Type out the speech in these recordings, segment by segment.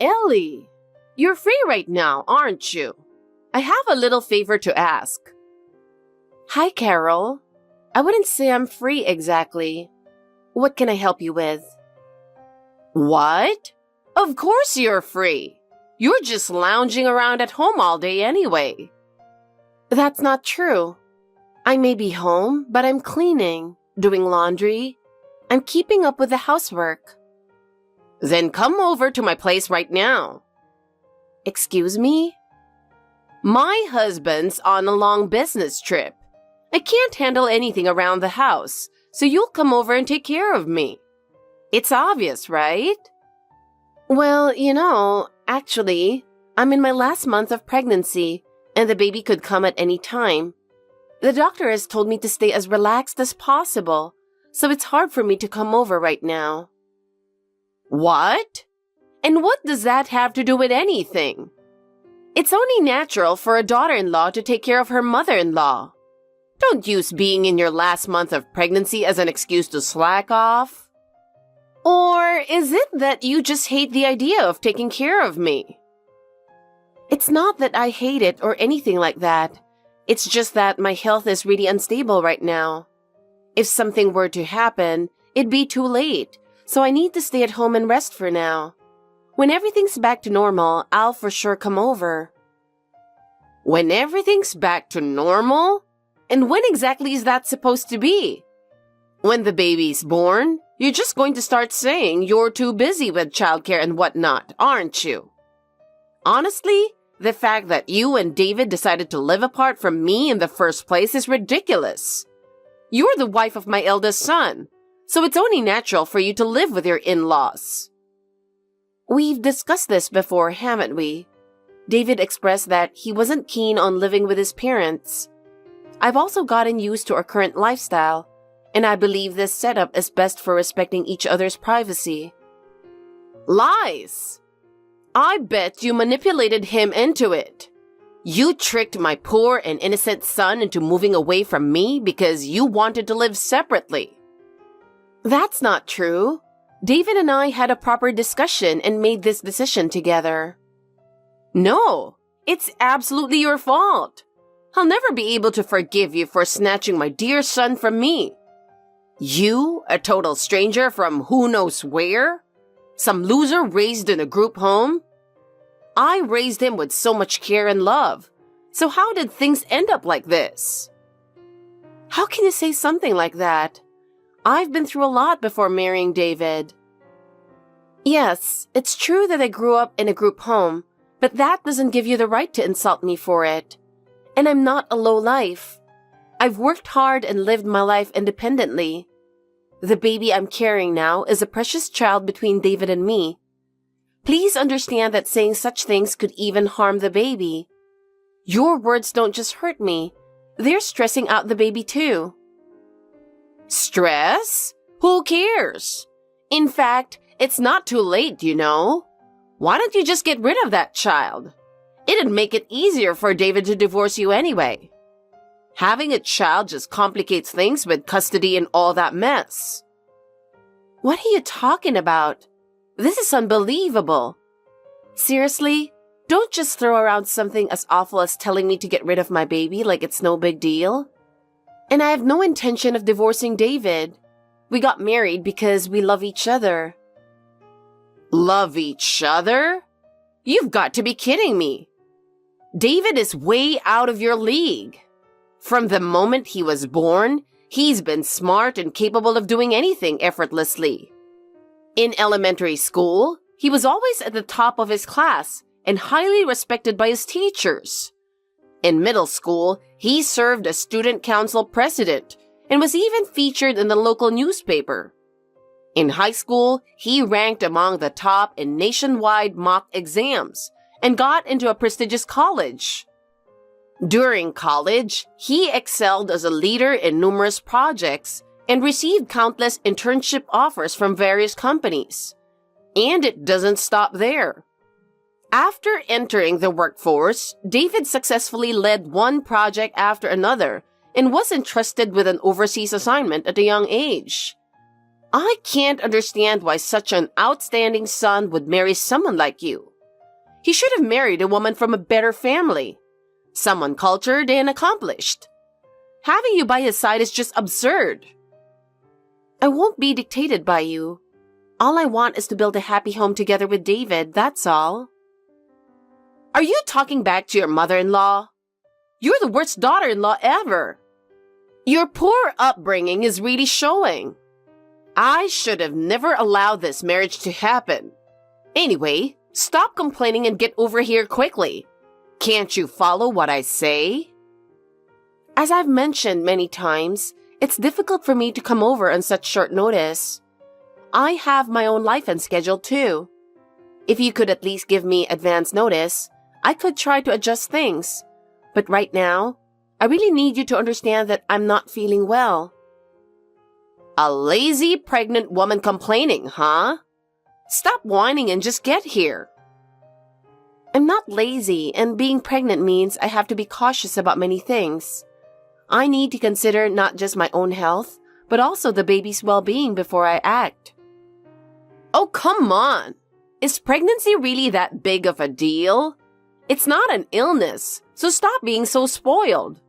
Ellie, you're free right now, aren't you? I have a little favor to ask. Hi, Carol. I wouldn't say I'm free exactly. What can I help you with? What? Of course you're free. You're just lounging around at home all day anyway. That's not true. I may be home, but I'm cleaning, doing laundry. I'm keeping up with the housework. Then come over to my place right now. Excuse me? My husband's on a long business trip. I can't handle anything around the house, so you'll come over and take care of me. It's obvious, right? Well, actually, I'm in my last month of pregnancy, and the baby could come at any time. The doctor has told me to stay as relaxed as possible, so it's hard for me to come over right now. What? And what does that have to do with anything? It's only natural for a daughter-in-law to take care of her mother-in-law. Don't use being in your last month of pregnancy as an excuse to slack off. Or is it that you just hate the idea of taking care of me? It's not that I hate it or anything like that. It's just that my health is really unstable right now. If something were to happen, it'd be too late, so I need to stay at home and rest for now. When everything's back to normal, I'll for sure come over. When everything's back to normal? And when exactly is that supposed to be? When the baby's born, you're just going to start saying you're too busy with childcare and whatnot, aren't you? Honestly, the fact that you and David decided to live apart from me in the first place is ridiculous. You're the wife of my eldest son, so it's only natural for you to live with your in-laws. We've discussed this before, haven't we? David expressed that he wasn't keen on living with his parents. I've also gotten used to our current lifestyle, and I believe this setup is best for respecting each other's privacy. Lies! I bet you manipulated him into it. You tricked my poor and innocent son into moving away from me because you wanted to live separately. That's not true. David and I had a proper discussion and made this decision together. No, it's absolutely your fault. I'll never be able to forgive you for snatching my dear son from me. You, a total stranger from who knows where? Some loser raised in a group home? I raised him with so much care and love. So how did things end up like this? How can you say something like that? I've been through a lot before marrying David. Yes, it's true that I grew up in a group home, but that doesn't give you the right to insult me for it. And I'm not a lowlife. I've worked hard and lived my life independently. The baby I'm carrying now is a precious child between David and me. Please understand that saying such things could even harm the baby. Your words don't just hurt me. They're stressing out the baby too. Stress? Who cares? In fact, it's not too late, you know. Why don't you just get rid of that child? It'd make it easier for David to divorce you anyway. Having a child just complicates things with custody and all that mess. What are you talking about? This is unbelievable. Seriously, don't just throw around something as awful as telling me to get rid of my baby like it's no big deal. And I have no intention of divorcing David. We got married because we love each other. Love each other? You've got to be kidding me. David is way out of your league. From the moment he was born, he's been smart and capable of doing anything effortlessly. In elementary school, he was always at the top of his class and highly respected by his teachers. In middle school, he served as student council president and was even featured in the local newspaper. In high school, he ranked among the top in nationwide mock exams and got into a prestigious college. During college, he excelled as a leader in numerous projects and received countless internship offers from various companies. And it doesn't stop there. After entering the workforce, David successfully led one project after another and was entrusted with an overseas assignment at a young age. I can't understand why such an outstanding son would marry someone like you. He should have married a woman from a better family, someone cultured and accomplished. Having you by his side is just absurd. I won't be dictated by you. All I want is to build a happy home together with David, that's all. Are you talking back to your mother-in-law? You're the worst daughter-in-law ever. Your poor upbringing is really showing. I should have never allowed this marriage to happen. Anyway, stop complaining and get over here quickly. Can't you follow what I say? As I've mentioned many times, it's difficult for me to come over on such short notice. I have my own life and schedule too. If you could at least give me advance notice, I could try to adjust things. But right now, I really need you to understand that I'm not feeling well. A lazy pregnant woman complaining, huh? Stop whining and just get here. I'm not lazy, and being pregnant means I have to be cautious about many things. I need to consider not just my own health, but also the baby's well-being before I act. Oh, come on! Is pregnancy really that big of a deal? It's not an illness, so stop being so spoiled.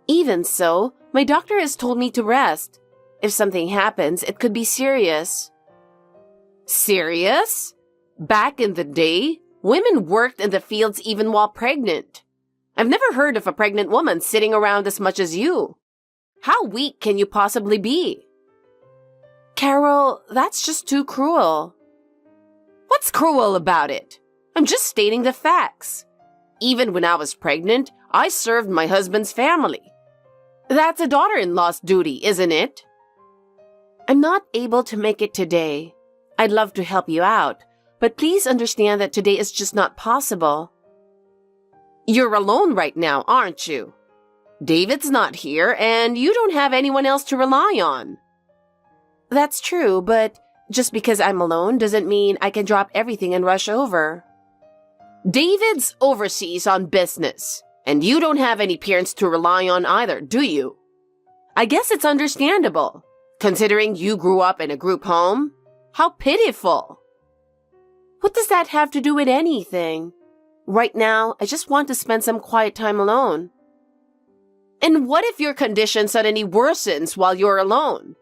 Even so, my doctor has told me to rest. If something happens, it could be serious. Serious? Back in the day, women worked in the fields even while pregnant. I've never heard of a pregnant woman sitting around as much as you. How weak can you possibly be? Carol, that's just too cruel. What's cruel about it? I'm just stating the facts. Even when I was pregnant, I served my husband's family. That's a daughter-in-law's duty, isn't it? I'm not able to make it today. I'd love to help you out, but please understand that today is just not possible. You're alone right now, aren't you? David's not here, and you don't have anyone else to rely on. That's true, but just because I'm alone doesn't mean I can drop everything and rush over. David's overseas on business, and you don't have any parents to rely on either, do you? I guess it's understandable, considering you grew up in a group home. How pitiful! What does that have to do with anything? Right now, I just want to spend some quiet time alone. And what if your condition suddenly worsens while you're alone?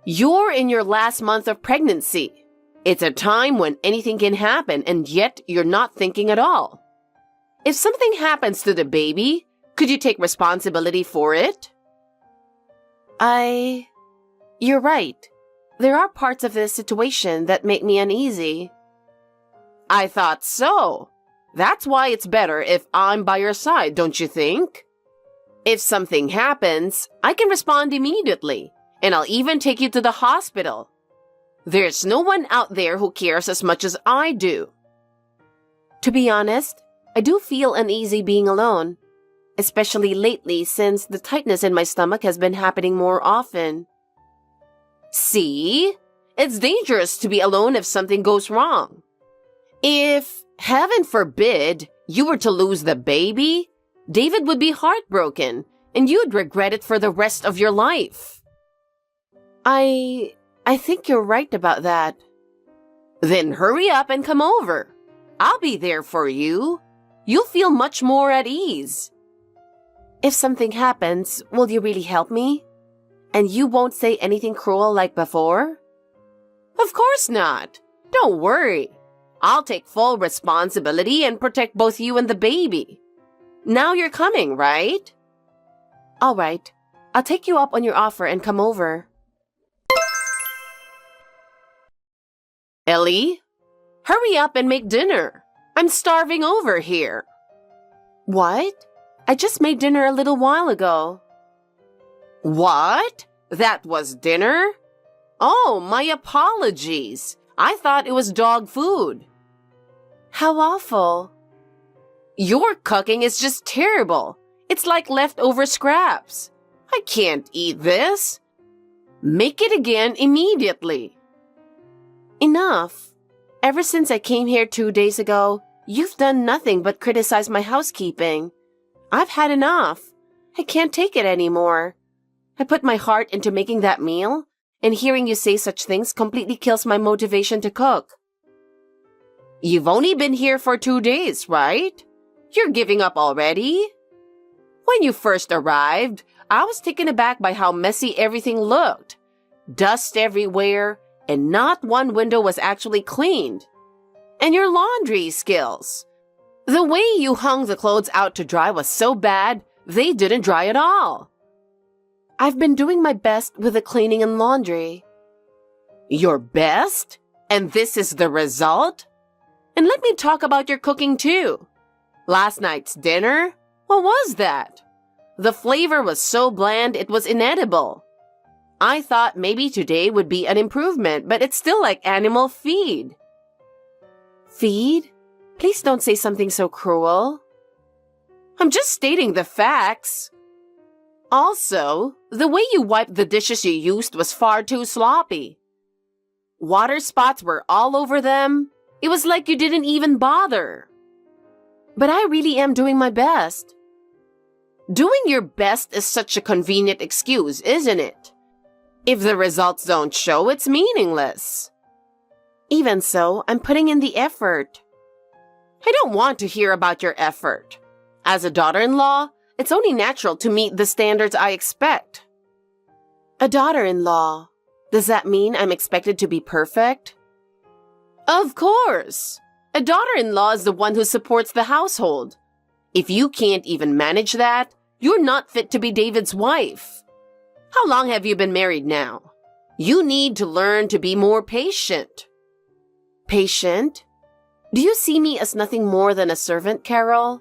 You're in your last month of pregnancy. It's a time when anything can happen, and yet you're not thinking at all. If something happens to the baby, could you take responsibility for it? You're right. There are parts of this situation that make me uneasy. I thought so. That's why it's better if I'm by your side, don't you think? If something happens, I can respond immediately, and I'll even take you to the hospital. There's no one out there who cares as much as I do. To be honest, I do feel uneasy being alone, especially lately since the tightness in my stomach has been happening more often. See? It's dangerous to be alone if something goes wrong. If, heaven forbid, you were to lose the baby, David would be heartbroken, and you'd regret it for the rest of your life. I think you're right about that. Then hurry up and come over. I'll be there for you. You'll feel much more at ease. If something happens, will you really help me? And you won't say anything cruel like before? Of course not. Don't worry. I'll take full responsibility and protect both you and the baby. Now you're coming, right? All right. I'll take you up on your offer and come over. Ellie, hurry up and make dinner. I'm starving over here. What? I just made dinner a little while ago. What? That was dinner? Oh, my apologies. I thought it was dog food. How awful. Your cooking is just terrible. It's like leftover scraps. I can't eat this. Make it again immediately. Enough. Ever since I came here 2 days ago, you've done nothing but criticize my housekeeping. I've had enough. I can't take it anymore. I put my heart into making that meal, and hearing you say such things completely kills my motivation to cook. You've only been here for 2 days, right? You're giving up already? When you first arrived, I was taken aback by how messy everything looked. Dust everywhere, and not one window was actually cleaned. And your laundry skills. The way you hung the clothes out to dry was so bad, they didn't dry at all. I've been doing my best with the cleaning and laundry. Your best? And this is the result? And let me talk about your cooking too. Last night's dinner? What was that? The flavor was so bland it was inedible. I thought maybe today would be an improvement, but it's still like animal feed. Feed? Please don't say something so cruel. I'm just stating the facts. Also, the way you wiped the dishes you used was far too sloppy. Water spots were all over them. It was like you didn't even bother. But I really am doing my best. Doing your best is such a convenient excuse, isn't it? If the results don't show, it's meaningless. Even so, I'm putting in the effort. I don't want to hear about your effort. As a daughter-in-law, it's only natural to meet the standards I expect. A daughter-in-law? Does that mean I'm expected to be perfect? Of course! A daughter-in-law is the one who supports the household. If you can't even manage that, you're not fit to be David's wife. How long have you been married now? You need to learn to be more patient. Patient? Do you see me as nothing more than a servant, Carol?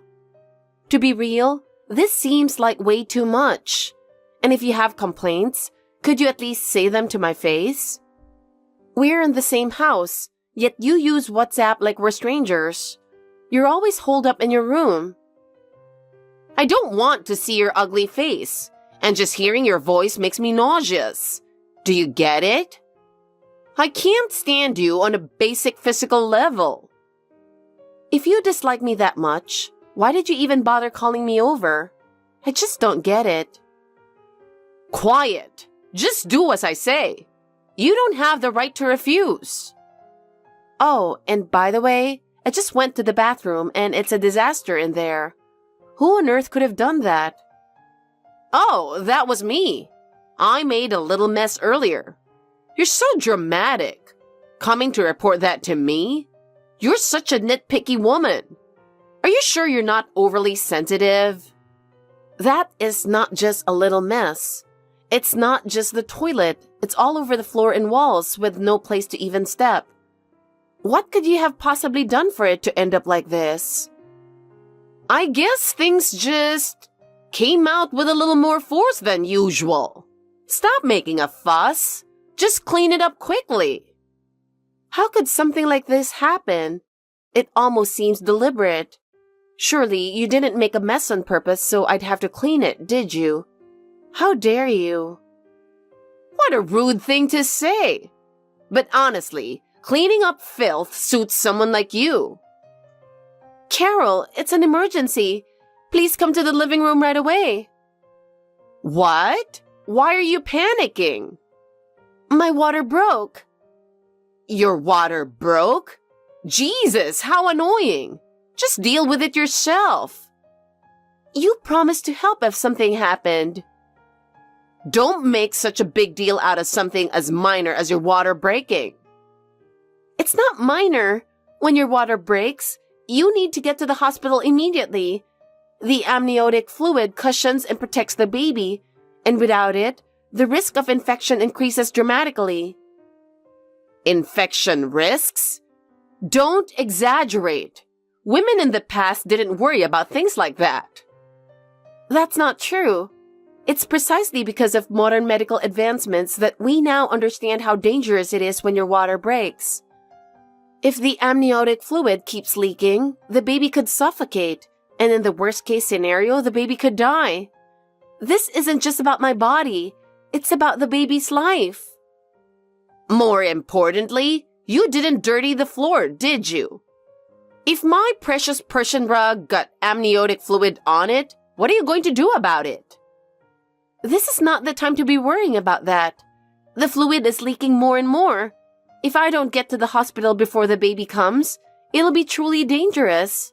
To be real, this seems like way too much. And if you have complaints, could you at least say them to my face? We're in the same house, yet you use WhatsApp like we're strangers. You're always holed up in your room. I don't want to see your ugly face, and just hearing your voice makes me nauseous. Do you get it? I can't stand you on a basic physical level. If you dislike me that much, why did you even bother calling me over? I just don't get it. Quiet. Just do as I say. You don't have the right to refuse. Oh, and by the way, I just went to the bathroom and it's a disaster in there. Who on earth could have done that? Oh, that was me. I made a little mess earlier. You're so dramatic. Coming to report that to me? You're such a nitpicky woman. Are you sure you're not overly sensitive? That is not just a little mess. It's not just the toilet. It's all over the floor and walls with no place to even step. What could you have possibly done for it to end up like this? I guess things just came out with a little more force than usual. Stop making a fuss. Just clean it up quickly. How could something like this happen? It almost seems deliberate. Surely you didn't make a mess on purpose so I'd have to clean it, did you? How dare you? What a rude thing to say. But honestly, cleaning up filth suits someone like you. Carol, it's an emergency. Please come to the living room right away. What? Why are you panicking? My water broke. Your water broke? Jesus, how annoying. Just deal with it yourself. You promised to help if something happened. Don't make such a big deal out of something as minor as your water breaking. It's not minor. When your water breaks, you need to get to the hospital immediately. The amniotic fluid cushions and protects the baby, and without it, the risk of infection increases dramatically. Infection risks? Don't exaggerate. Women in the past didn't worry about things like that. That's not true. It's precisely because of modern medical advancements that we now understand how dangerous it is when your water breaks. If the amniotic fluid keeps leaking, the baby could suffocate, and in the worst-case scenario, the baby could die. This isn't just about my body. It's about the baby's life. More importantly, you didn't dirty the floor, did you? If my precious Persian rug got amniotic fluid on it, what are you going to do about it? This is not the time to be worrying about that. The fluid is leaking more and more. If I don't get to the hospital before the baby comes, It'll be truly dangerous.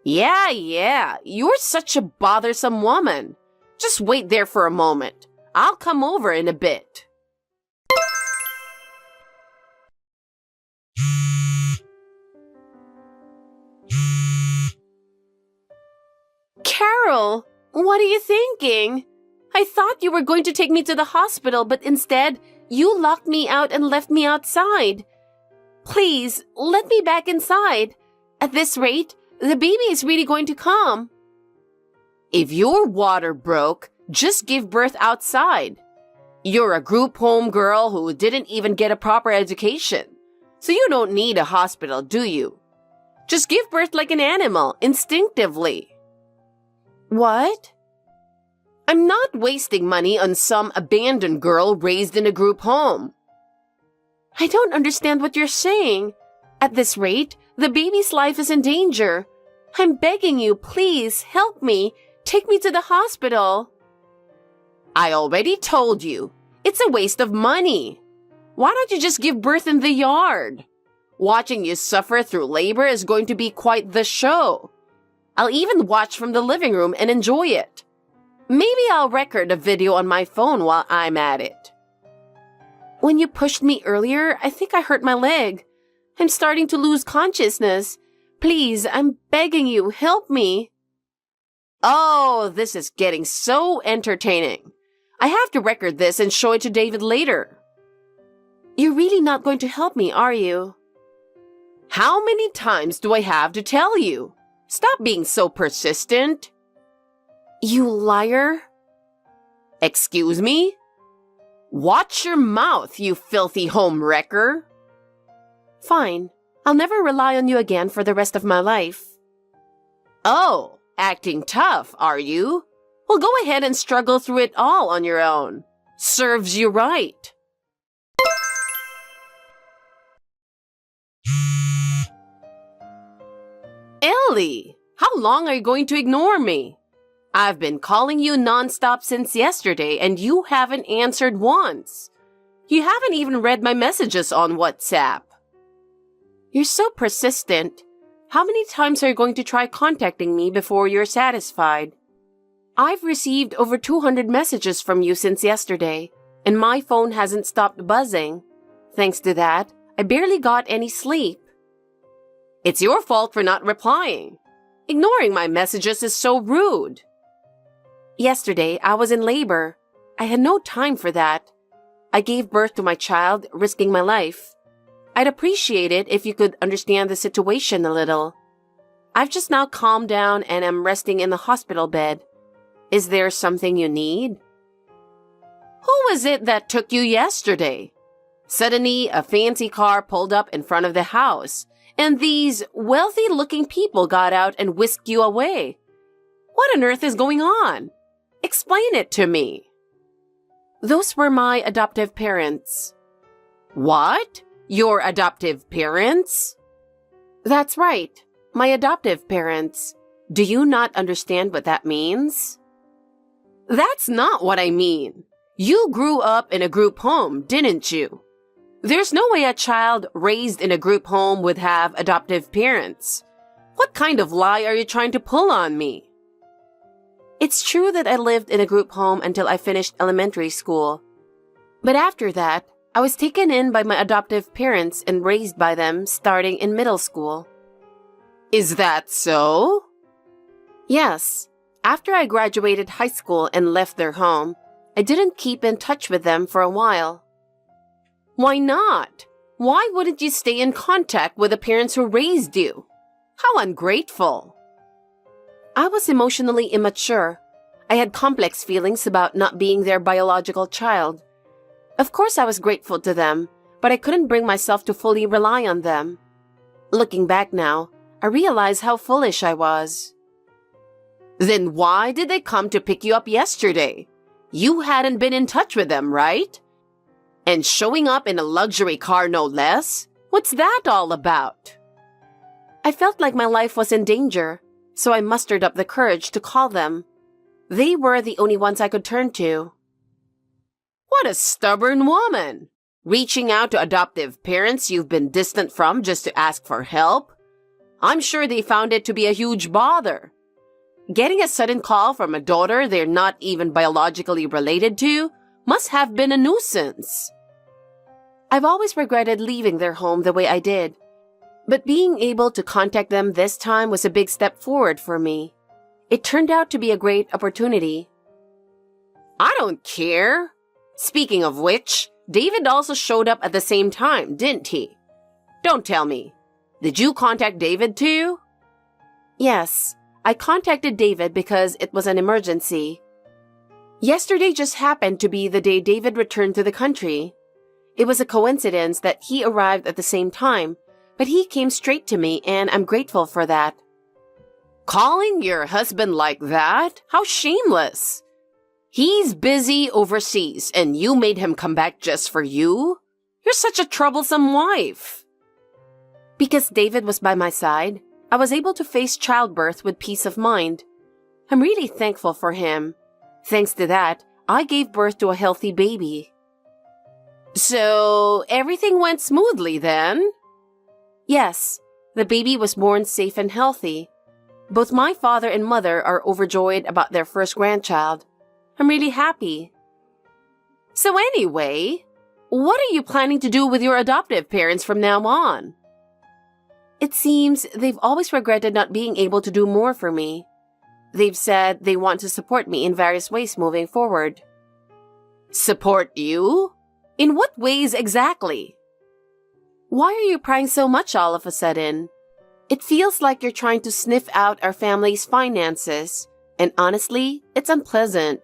Yeah, you're such a bothersome woman. Just wait there for a moment. I'll come over in a bit. Carol, what are you thinking? I thought you were going to take me to the hospital, but instead, you locked me out and left me outside. Please, let me back inside. At this rate, the baby is really going to come. If your water broke, just give birth outside. You're a group home girl who didn't even get a proper education, so you don't need a hospital, do you? Just give birth like an animal, instinctively. What? I'm not wasting money on some abandoned girl raised in a group home. I don't understand what you're saying. At this rate, the baby's life is in danger. I'm begging you, please, help me. Take me to the hospital. I already told you. It's a waste of money. Why don't you just give birth in the yard? Watching you suffer through labor is going to be quite the show. I'll even watch from the living room and enjoy it. Maybe I'll record a video on my phone while I'm at it. When you pushed me earlier, I think I hurt my leg. I'm starting to lose consciousness. Please, I'm begging you, help me. Oh, this is getting so entertaining. I have to record this and show it to David later. You're really not going to help me, are you? How many times do I have to tell you? Stop being so persistent. You liar. Excuse me? Watch your mouth, you filthy home wrecker. Fine. I'll never rely on you again for the rest of my life. Oh, acting tough, are you? Well, go ahead and struggle through it all on your own. Serves you right. Ellie, how long are you going to ignore me? I've been calling you nonstop since yesterday and you haven't answered once. You haven't even read my messages on WhatsApp. You're so persistent. How many times are you going to try contacting me before you're satisfied? I've received over 200 messages from you since yesterday, and my phone hasn't stopped buzzing. Thanks to that, I barely got any sleep. It's your fault for not replying. Ignoring my messages is so rude. Yesterday, I was in labor. I had no time for that. I gave birth to my child, risking my life. I'd appreciate it if you could understand the situation a little. I've just now calmed down and am resting in the hospital bed. Is there something you need? Who was it that took you yesterday? Suddenly, a fancy car pulled up in front of the house, and these wealthy-looking people got out and whisked you away. What on earth is going on? Explain it to me. Those were my adoptive parents. What? Your adoptive parents? That's right, my adoptive parents. Do you not understand what that means? That's not what I mean. You grew up in a group home, didn't you? There's no way a child raised in a group home would have adoptive parents. What kind of lie are you trying to pull on me? It's true that I lived in a group home until I finished elementary school. But after that, I was taken in by my adoptive parents and raised by them starting in middle school. Is that so? Yes. After I graduated high school and left their home, I didn't keep in touch with them for a while. Why not? Why wouldn't you stay in contact with the parents who raised you? How ungrateful. I was emotionally immature. I had complex feelings about not being their biological child. Of course I was grateful to them, but I couldn't bring myself to fully rely on them. Looking back now, I realize how foolish I was. Then why did they come to pick you up yesterday? You hadn't been in touch with them, right? And showing up in a luxury car no less? What's that all about? I felt like my life was in danger, so I mustered up the courage to call them. They were the only ones I could turn to. What a stubborn woman! Reaching out to adoptive parents you've been distant from just to ask for help? I'm sure they found it to be a huge bother. Getting a sudden call from a daughter they're not even biologically related to must have been a nuisance. I've always regretted leaving their home the way I did, but being able to contact them this time was a big step forward for me. It turned out to be a great opportunity. I don't care. Speaking of which, David also showed up at the same time, didn't he? Don't tell me. Did you contact David too? Yes, I contacted David because it was an emergency. Yesterday just happened to be the day David returned to the country. It was a coincidence that he arrived at the same time, but he came straight to me and I'm grateful for that. Calling your husband like that? How shameless! He's busy overseas and you made him come back just for you? You're such a troublesome wife. Because David was by my side, I was able to face childbirth with peace of mind. I'm really thankful for him. Thanks to that, I gave birth to a healthy baby. So, everything went smoothly then? Yes, the baby was born safe and healthy. Both my father and mother are overjoyed about their first grandchild. I'm really happy. So anyway, what are you planning to do with your adoptive parents from now on? It seems they've always regretted not being able to do more for me. They've said they want to support me in various ways moving forward. Support you? In what ways exactly? Why are you prying so much all of a sudden? It feels like you're trying to sniff out our family's finances, and honestly, it's unpleasant.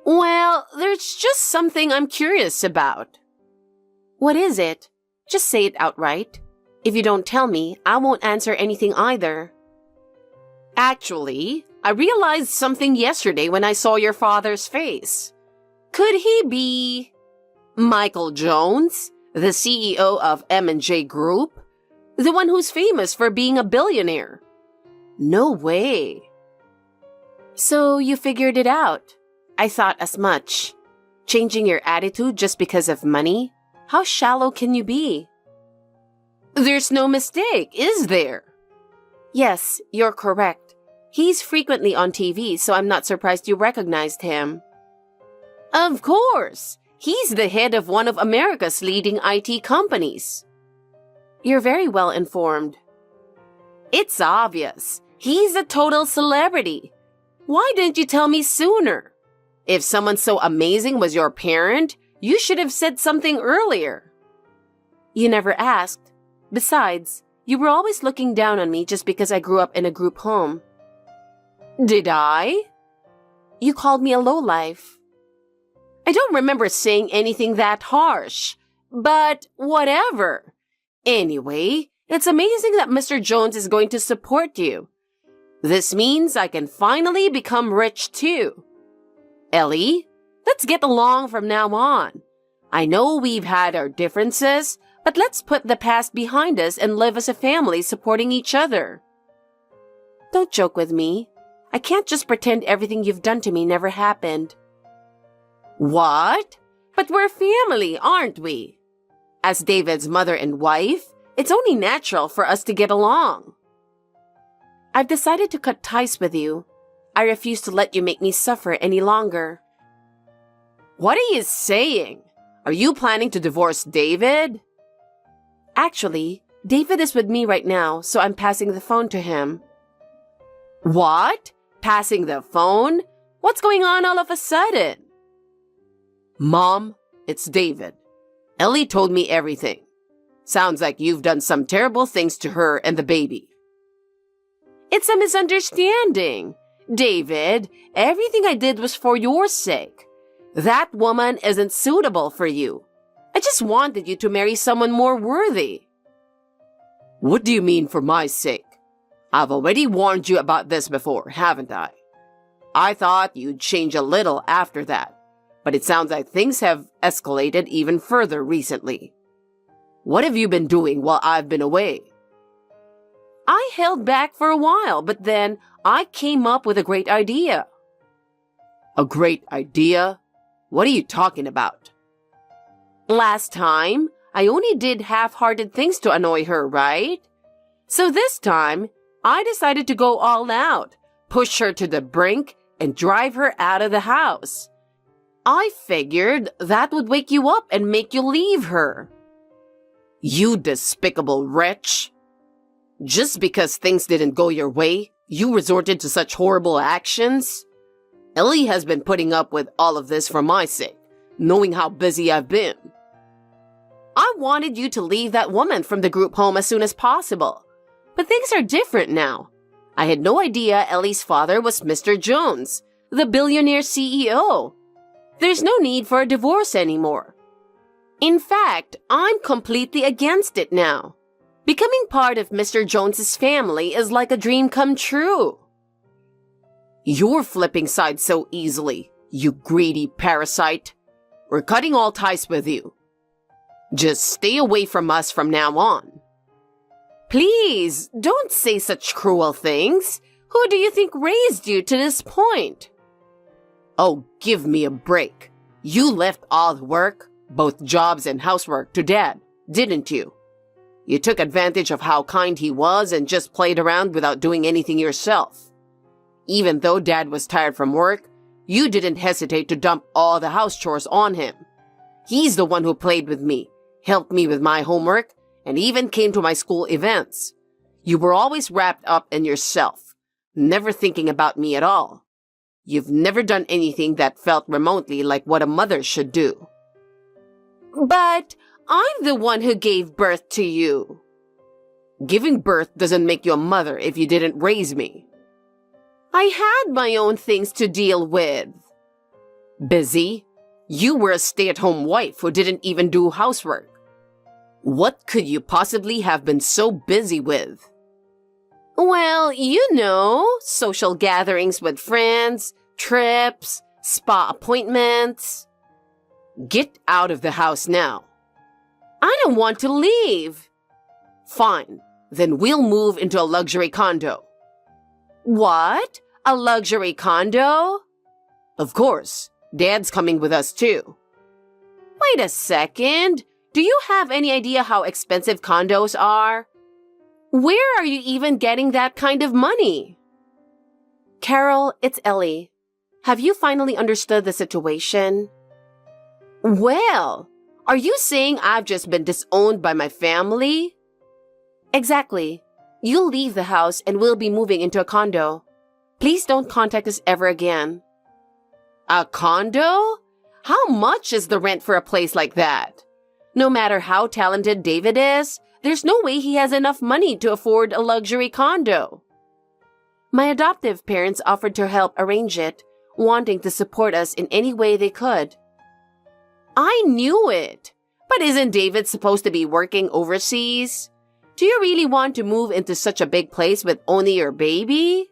Well, there's just something I'm curious about. What is it? Just say it outright. If you don't tell me, I won't answer anything either. Actually, I realized something yesterday when I saw your father's face. Could he be Michael Jones, the CEO of M&J Group? The one who's famous for being a billionaire? No way. So you figured it out. I thought as much. Changing your attitude just because of money? How shallow can you be? There's no mistake, is there? Yes, you're correct. He's frequently on TV, so I'm not surprised you recognized him. Of course! He's the head of one of America's leading IT companies. You're very well informed. It's obvious. He's a total celebrity. Why didn't you tell me sooner? If someone so amazing was your parent, you should have said something earlier. You never asked. Besides, you were always looking down on me just because I grew up in a group home. Did I? You called me a lowlife. I don't remember saying anything that harsh, but whatever. Anyway, it's amazing that Mr. Jones is going to support you. This means I can finally become rich too. Ellie, let's get along from now on. I know we've had our differences, but let's put the past behind us and live as a family supporting each other. Don't joke with me. I can't just pretend everything you've done to me never happened. What? But we're family, aren't we? As David's mother and wife, it's only natural for us to get along. I've decided to cut ties with you. I refuse to let you make me suffer any longer. What are you saying? Are you planning to divorce David? Actually, David is with me right now, so I'm passing the phone to him. What? Passing the phone? What's going on all of a sudden? Mom, it's David. Ellie told me everything. Sounds like you've done some terrible things to her and the baby. It's a misunderstanding. David, everything I did was for your sake. That woman isn't suitable for you. I just wanted you to marry someone more worthy. What do you mean for my sake? I've already warned you about this before, haven't I? I thought you'd change a little after that, but it sounds like things have escalated even further recently. What have you been doing while I've been away? I held back for a while, but then I came up with a great idea. A great idea? What are you talking about? Last time, I only did half-hearted things to annoy her, right? So this time, I decided to go all out, push her to the brink, and drive her out of the house. I figured that would wake you up and make you leave her. You despicable wretch. Just because things didn't go your way, you resorted to such horrible actions? Ellie has been putting up with all of this for my sake, knowing how busy I've been. I wanted you to leave that woman from the group home as soon as possible. But things are different now. I had no idea Ellie's father was Mr. Jones, the billionaire CEO. There's no need for a divorce anymore. In fact, I'm completely against it now. Becoming part of Mr. Jones's family is like a dream come true. You're flipping sides so easily, you greedy parasite. We're cutting all ties with you. Just stay away from us from now on. Please, don't say such cruel things. Who do you think raised you to this point? Oh, give me a break. You left all the work, both jobs and housework, to Dad, didn't you? You took advantage of how kind he was and just played around without doing anything yourself. Even though Dad was tired from work, you didn't hesitate to dump all the house chores on him. He's the one who played with me, helped me with my homework, and even came to my school events. You were always wrapped up in yourself, never thinking about me at all. You've never done anything that felt remotely like what a mother should do. But I'm the one who gave birth to you. Giving birth doesn't make you a mother if you didn't raise me. I had my own things to deal with. Busy? You were a stay-at-home wife who didn't even do housework. What could you possibly have been so busy with? Well, you know, social gatherings with friends, trips, spa appointments. Get out of the house now. I don't want to leave. Fine, then we'll move into a luxury condo. What? A luxury condo? Of course, Dad's coming with us too. Wait a second. Do you have any idea how expensive condos are? Where are you even getting that kind of money? Carol, it's Ellie. Have you finally understood the situation? Well, are you saying I've just been disowned by my family? Exactly. You'll leave the house and we'll be moving into a condo. Please don't contact us ever again. A condo? How much is the rent for a place like that? No matter how talented David is, there's no way he has enough money to afford a luxury condo. My adoptive parents offered to help arrange it, wanting to support us in any way they could. I knew it. But isn't David supposed to be working overseas? Do you really want to move into such a big place with only your baby?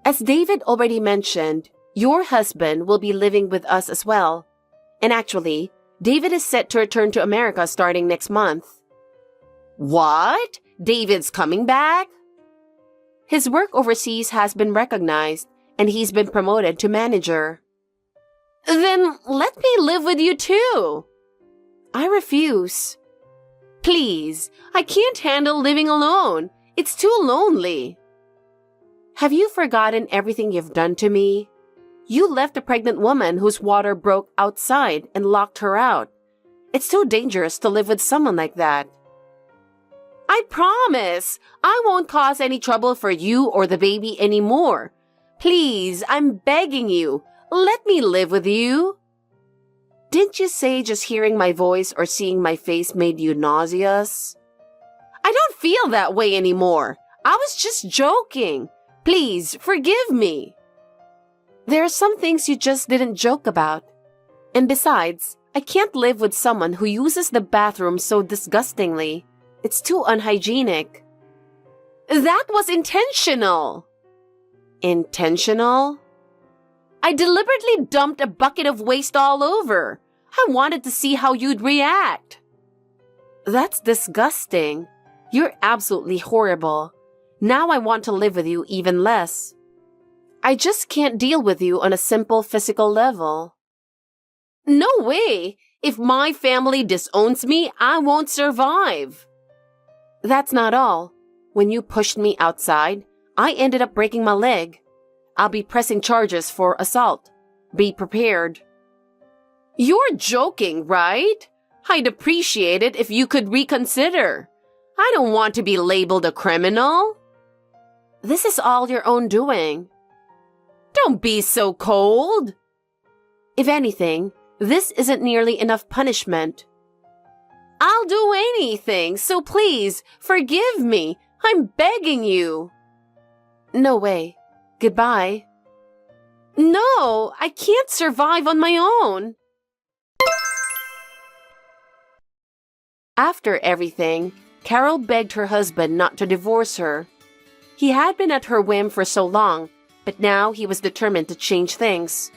As David already mentioned, your husband will be living with us as well. And actually, David is set to return to America starting next month. What? David's coming back? His work overseas has been recognized, and he's been promoted to manager. Then let me live with you too. I refuse. Please, I can't handle living alone. It's too lonely. Have you forgotten everything you've done to me? You left a pregnant woman whose water broke outside and locked her out. It's too dangerous to live with someone like that. I promise I won't cause any trouble for you or the baby anymore. Please, I'm begging you, let me live with you. Didn't you say just hearing my voice or seeing my face made you nauseous? I don't feel that way anymore. I was just joking. Please, forgive me. There are some things you just didn't joke about. And besides, I can't live with someone who uses the bathroom so disgustingly. It's too unhygienic. That was intentional. Intentional? I deliberately dumped a bucket of waste all over. I wanted to see how you'd react. That's disgusting. You're absolutely horrible. Now I want to live with you even less. I just can't deal with you on a simple physical level. No way! If my family disowns me, I won't survive. That's not all. When you pushed me outside, I ended up breaking my leg. I'll be pressing charges for assault. Be prepared. You're joking, right? I'd appreciate it if you could reconsider. I don't want to be labeled a criminal. This is all your own doing. Don't be so cold. If anything, this isn't nearly enough punishment. I'll do anything, so please, forgive me. I'm begging you. No way. Goodbye. No, I can't survive on my own. After everything, Carol begged her husband not to divorce her. He had been at her whim for so long, but now he was determined to change things.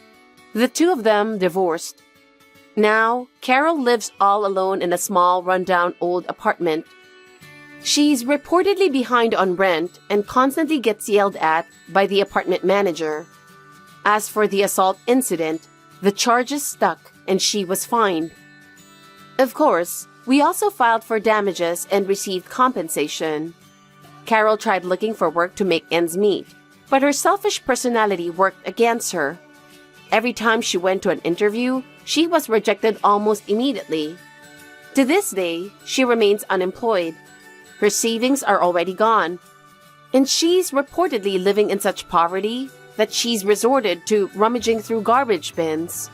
The two of them divorced. Now, Carol lives all alone in a small, rundown old apartment. She's reportedly behind on rent and constantly gets yelled at by the apartment manager. As for the assault incident, the charges stuck and she was fined. Of course, we also filed for damages and received compensation. Carol tried looking for work to make ends meet, but her selfish personality worked against her. Every time she went to an interview, she was rejected almost immediately. To this day, she remains unemployed. Her savings are already gone, and she's reportedly living in such poverty that she's resorted to rummaging through garbage bins.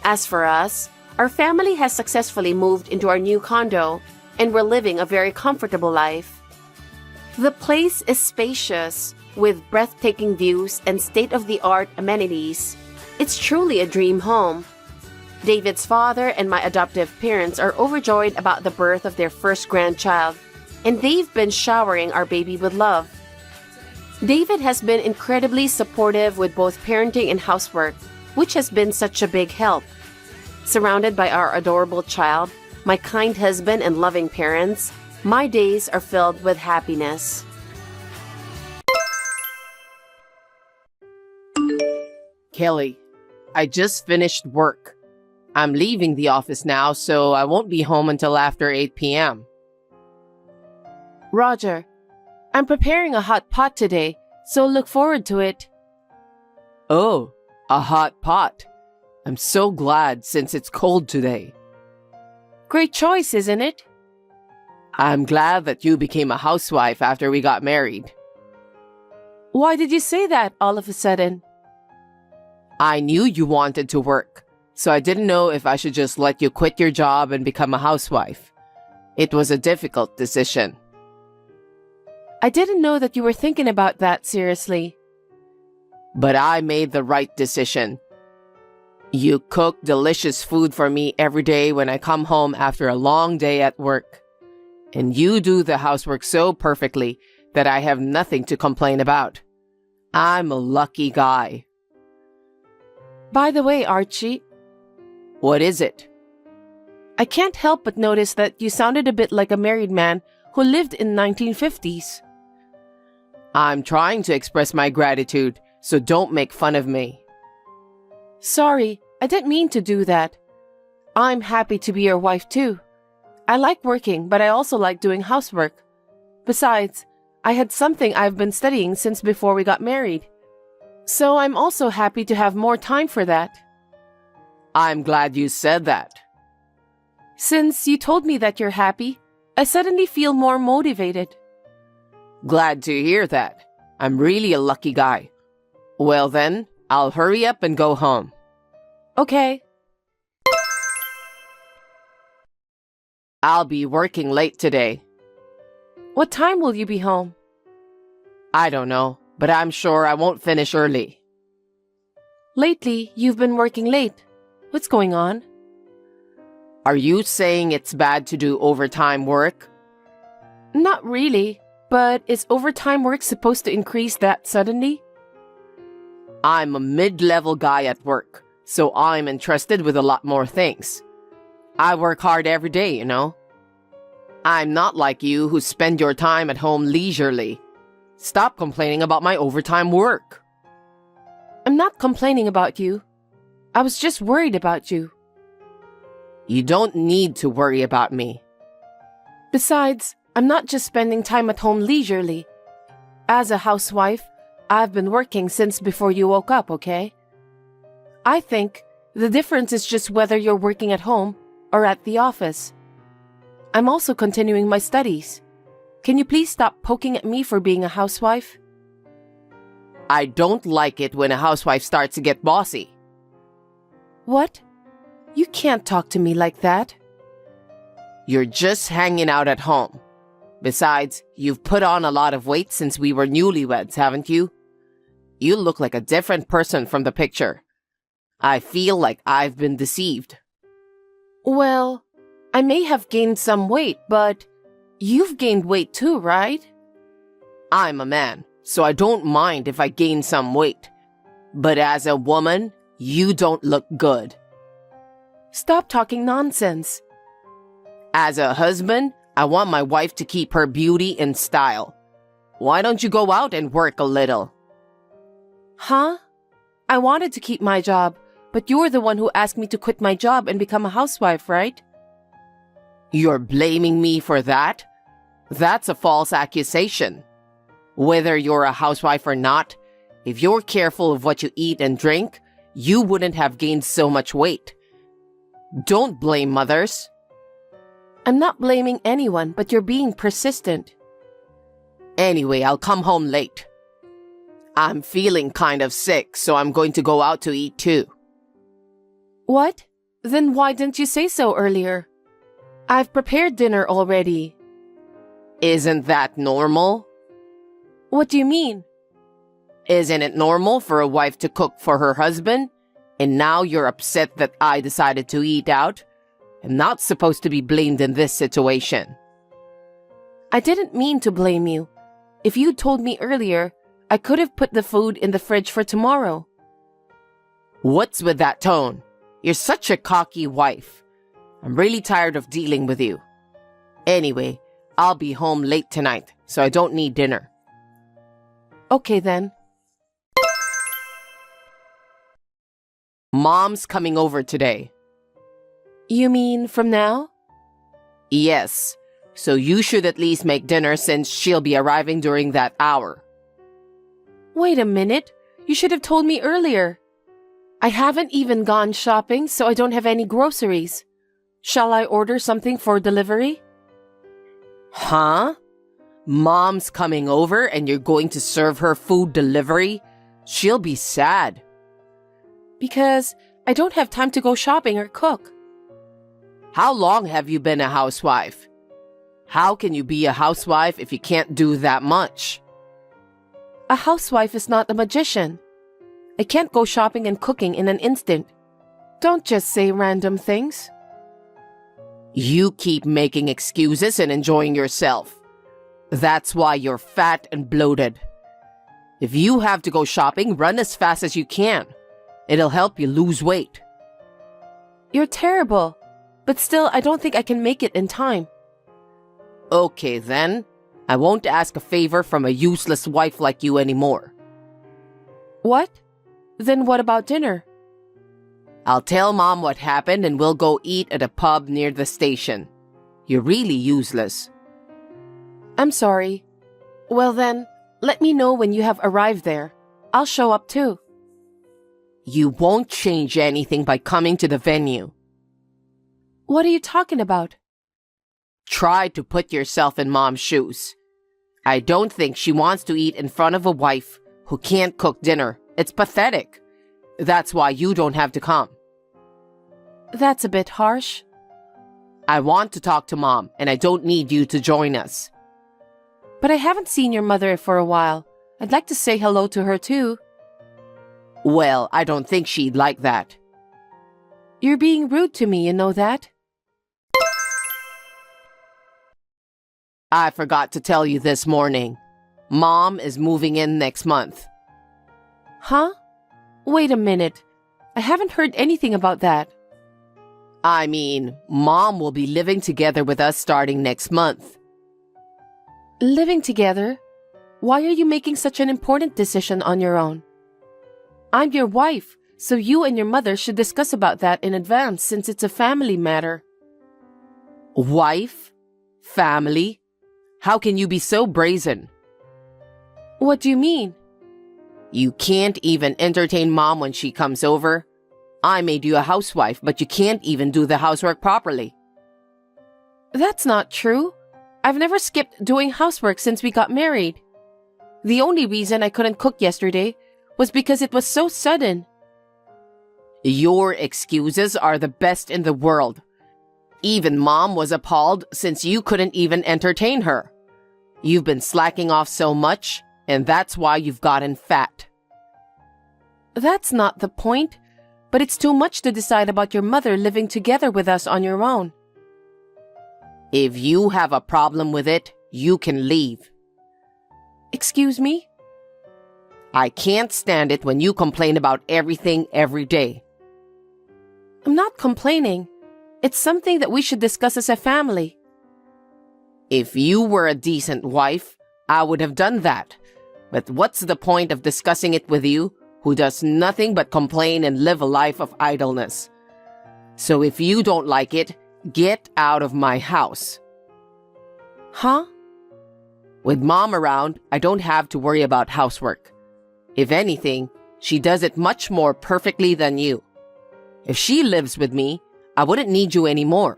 As for us, our family has successfully moved into our new condo, and we're living a very comfortable life. The place is spacious, with breathtaking views and state-of-the-art amenities. It's truly a dream home. David's father and my adoptive parents are overjoyed about the birth of their first grandchild, and they've been showering our baby with love. David has been incredibly supportive with both parenting and housework, which has been such a big help. Surrounded by our adorable child, my kind husband and loving parents, my days are filled with happiness. Kelly, I just finished work. I'm leaving the office now, so I won't be home until after 8 p.m. Roger, I'm preparing a hot pot today, so look forward to it. Oh, a hot pot. I'm so glad since it's cold today. Great choice, isn't it? I'm glad that you became a housewife after we got married. Why did you say that all of a sudden? I knew you wanted to work, so I didn't know if I should just let you quit your job and become a housewife. It was a difficult decision. I didn't know that you were thinking about that seriously. But I made the right decision. You cook delicious food for me every day when I come home after a long day at work. And you do the housework so perfectly that I have nothing to complain about. I'm a lucky guy. By the way, Archie. What is it? I can't help but notice that you sounded a bit like a married man who lived in 1950s. I'm trying to express my gratitude, so don't make fun of me. Sorry, I didn't mean to do that. I'm happy to be your wife too. I like working, but I also like doing housework. Besides, I had something I've been studying since before we got married. So I'm also happy to have more time for that. I'm glad you said that. Since you told me that you're happy, I suddenly feel more motivated. Glad to hear that. I'm really a lucky guy. Well then, I'll hurry up and go home. Okay. I'll be working late today. What time will you be home? I don't know, but I'm sure I won't finish early. Lately, you've been working late. What's going on? Are you saying it's bad to do overtime work? Not really, but is overtime work supposed to increase that suddenly? I'm a mid-level guy at work, so I'm entrusted with a lot more things. I work hard every day, you know. I'm not like you who spend your time at home leisurely. Stop complaining about my overtime work. I'm not complaining about you. I was just worried about you. You don't need to worry about me. Besides, I'm not just spending time at home leisurely. As a housewife, I've been working since before you woke up, okay? I think the difference is just whether you're working at home or at the office. I'm also continuing my studies. Can you please stop poking at me for being a housewife? I don't like it when a housewife starts to get bossy. What? You can't talk to me like that. You're just hanging out at home. Besides, you've put on a lot of weight since we were newlyweds, haven't you? You look like a different person from the picture. I feel like I've been deceived. Well, I may have gained some weight, but you've gained weight too, right? I'm a man, so I don't mind if I gain some weight. But as a woman, you don't look good. Stop talking nonsense. As a husband, I want my wife to keep her beauty in style. Why don't you go out and work a little? Huh? I wanted to keep my job, but you're the one who asked me to quit my job and become a housewife, right? You're blaming me for that? That's a false accusation. Whether you're a housewife or not, if you're careful of what you eat and drink, you wouldn't have gained so much weight. Don't blame mothers. I'm not blaming anyone, but you're being persistent. Anyway, I'll come home late. I'm feeling kind of sick, so I'm going to go out to eat too. What? Then why didn't you say so earlier? I've prepared dinner already. Isn't that normal? What do you mean? Isn't it normal for a wife to cook for her husband? And now you're upset that I decided to eat out? I'm not supposed to be blamed in this situation. I didn't mean to blame you. If you'd told me earlier, I could have put the food in the fridge for tomorrow. What's with that tone? You're such a cocky wife. I'm really tired of dealing with you. Anyway, I'll be home late tonight, so I don't need dinner. Okay then. Mom's coming over today. You mean from now? Yes, so you should at least make dinner since she'll be arriving during that hour. Wait a minute. You should have told me earlier. I haven't even gone shopping, so I don't have any groceries. Shall I order something for delivery? Huh? Mom's coming over and you're going to serve her food delivery? She'll be sad. Because I don't have time to go shopping or cook. How long have you been a housewife? How can you be a housewife if you can't do that much? A housewife is not a magician. I can't go shopping and cooking in an instant. Don't just say random things. You keep making excuses and enjoying yourself. That's why you're fat and bloated. If you have to go shopping, run as fast as you can. It'll help you lose weight. You're terrible. But still, I don't think I can make it in time. Okay then. I won't ask a favor from a useless wife like you anymore. What? Then what about dinner? I'll tell Mom what happened and we'll go eat at a pub near the station. You're really useless. I'm sorry. Well then, let me know when you have arrived there. I'll show up too. You won't change anything by coming to the venue. What are you talking about? Try to put yourself in Mom's shoes. I don't think she wants to eat in front of a wife who can't cook dinner. It's pathetic. That's why you don't have to come. That's a bit harsh. I want to talk to Mom, and I don't need you to join us. But I haven't seen your mother for a while. I'd like to say hello to her too. Well, I don't think she'd like that. You're being rude to me, you know that? I forgot to tell you this morning. Mom is moving in next month. Huh? Wait a minute. I haven't heard anything about that. I mean, Mom will be living together with us starting next month. Living together? Why are you making such an important decision on your own? I'm your wife, So you and your mother should discuss about that in advance since it's a family matter. Wife? Family? How can you be so brazen? What do you mean? You can't even entertain Mom when she comes over. I made you a housewife, but you can't even do the housework properly. That's not true. I've never skipped doing housework since we got married. The only reason I couldn't cook yesterday was because it was so sudden. Your excuses are the best in the world. Even Mom was appalled since you couldn't even entertain her. You've been slacking off so much, and that's why you've gotten fat. That's not the point, but it's too much to decide about your mother living together with us on your own. If you have a problem with it, you can leave. Excuse me? I can't stand it when you complain about everything every day. I'm not complaining. It's something that we should discuss as a family. If you were a decent wife, I would have done that. But what's the point of discussing it with you, who does nothing but complain and live a life of idleness? So if you don't like it, get out of my house. Huh? With Mom around, I don't have to worry about housework. If anything, she does it much more perfectly than you. If she lives with me, I wouldn't need you anymore.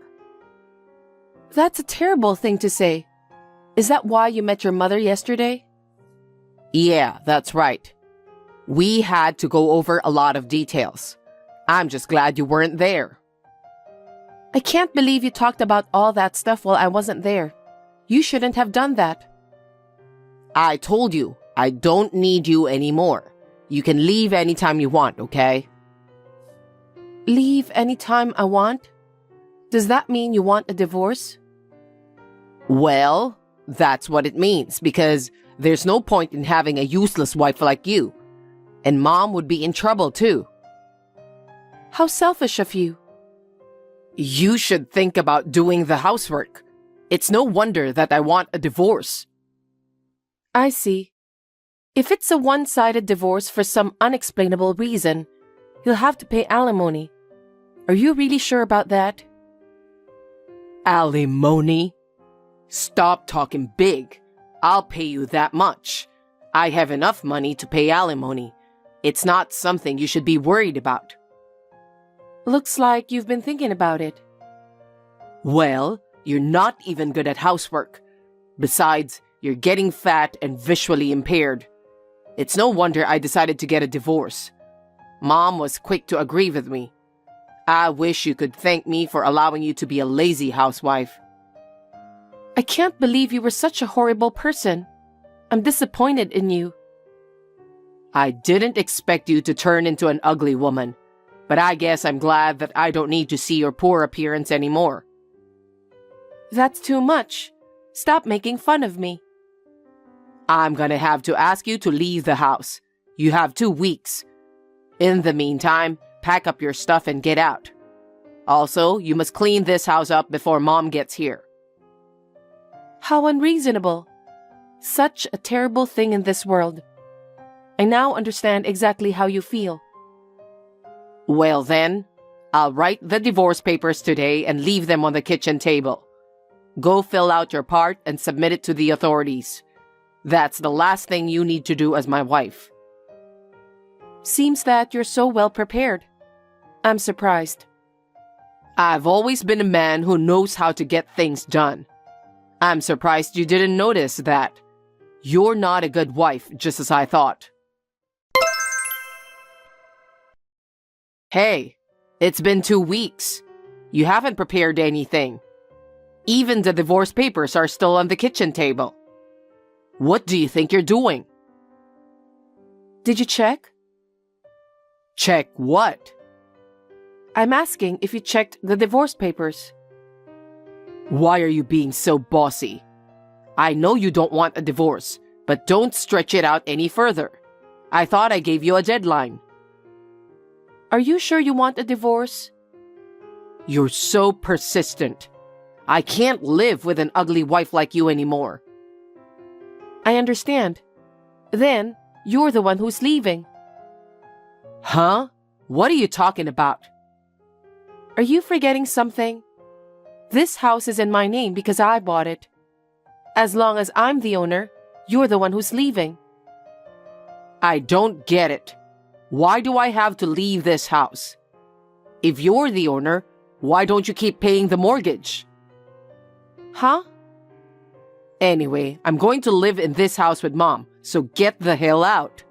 That's a terrible thing to say. Is that why you met your mother yesterday? Yeah, that's right. We had to go over a lot of details. I'm just glad you weren't there. I can't believe you talked about all that stuff while I wasn't there. You shouldn't have done that. I told you, I don't need you anymore. You can leave anytime you want, okay? Leave anytime I want? Does that mean you want a divorce? Well, that's what it means, because there's no point in having a useless wife like you. And Mom would be in trouble too. How selfish of you. You should think about doing the housework. It's no wonder that I want a divorce. I see. If it's a one-sided divorce for some unexplainable reason, you'll have to pay alimony. Are you really sure about that? Alimony? Stop talking big. I'll pay you that much. I have enough money to pay alimony. It's not something you should be worried about. Looks like you've been thinking about it. Well, you're not even good at housework. Besides, you're getting fat and visually impaired. It's no wonder I decided to get a divorce. Mom was quick to agree with me. I wish you could thank me for allowing you to be a lazy housewife. I can't believe you were such a horrible person. I'm disappointed in you. I didn't expect you to turn into an ugly woman, but I guess I'm glad that I don't need to see your poor appearance anymore. That's too much. Stop making fun of me. I'm gonna have to ask you to leave the house. You have 2 weeks. In the meantime, pack up your stuff and get out. Also, you must clean this house up before Mom gets here. How unreasonable. Such a terrible thing in this world. I now understand exactly how you feel. Well then, I'll write the divorce papers today and leave them on the kitchen table. Go fill out your part and submit it to the authorities. That's the last thing you need to do as my wife. Seems that you're so well prepared. I'm surprised. I've always been a man who knows how to get things done. I'm surprised you didn't notice that. You're not a good wife, just as I thought. Hey, it's been 2 weeks. You haven't prepared anything. Even the divorce papers are still on the kitchen table. What do you think you're doing? Did you check? Check what? I'm asking if you checked the divorce papers. Why are you being so bossy? I know you don't want a divorce, but don't stretch it out any further. I thought I gave you a deadline. Are you sure you want a divorce? You're so persistent. I can't live with an ugly wife like you anymore. I understand. Then, you're the one who's leaving. Huh? What are you talking about? Are you forgetting something? This house is in my name because I bought it. As long as I'm the owner, you're the one who's leaving. I don't get it. Why do I have to leave this house? If you're the owner, why don't you keep paying the mortgage? Huh? Anyway, I'm going to live in this house with Mom, so get the hell out.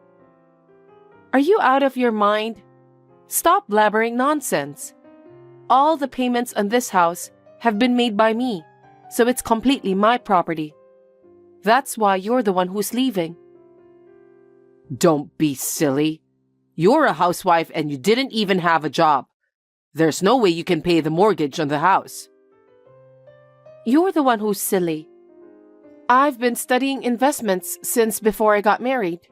Are you out of your mind? Stop blabbering nonsense. All the payments on this house have been made by me, so it's completely my property. That's why you're the one who's leaving. Don't be silly. You're a housewife and you didn't even have a job. There's no way you can pay the mortgage on the house. You're the one who's silly. I've been studying investments since before I got married.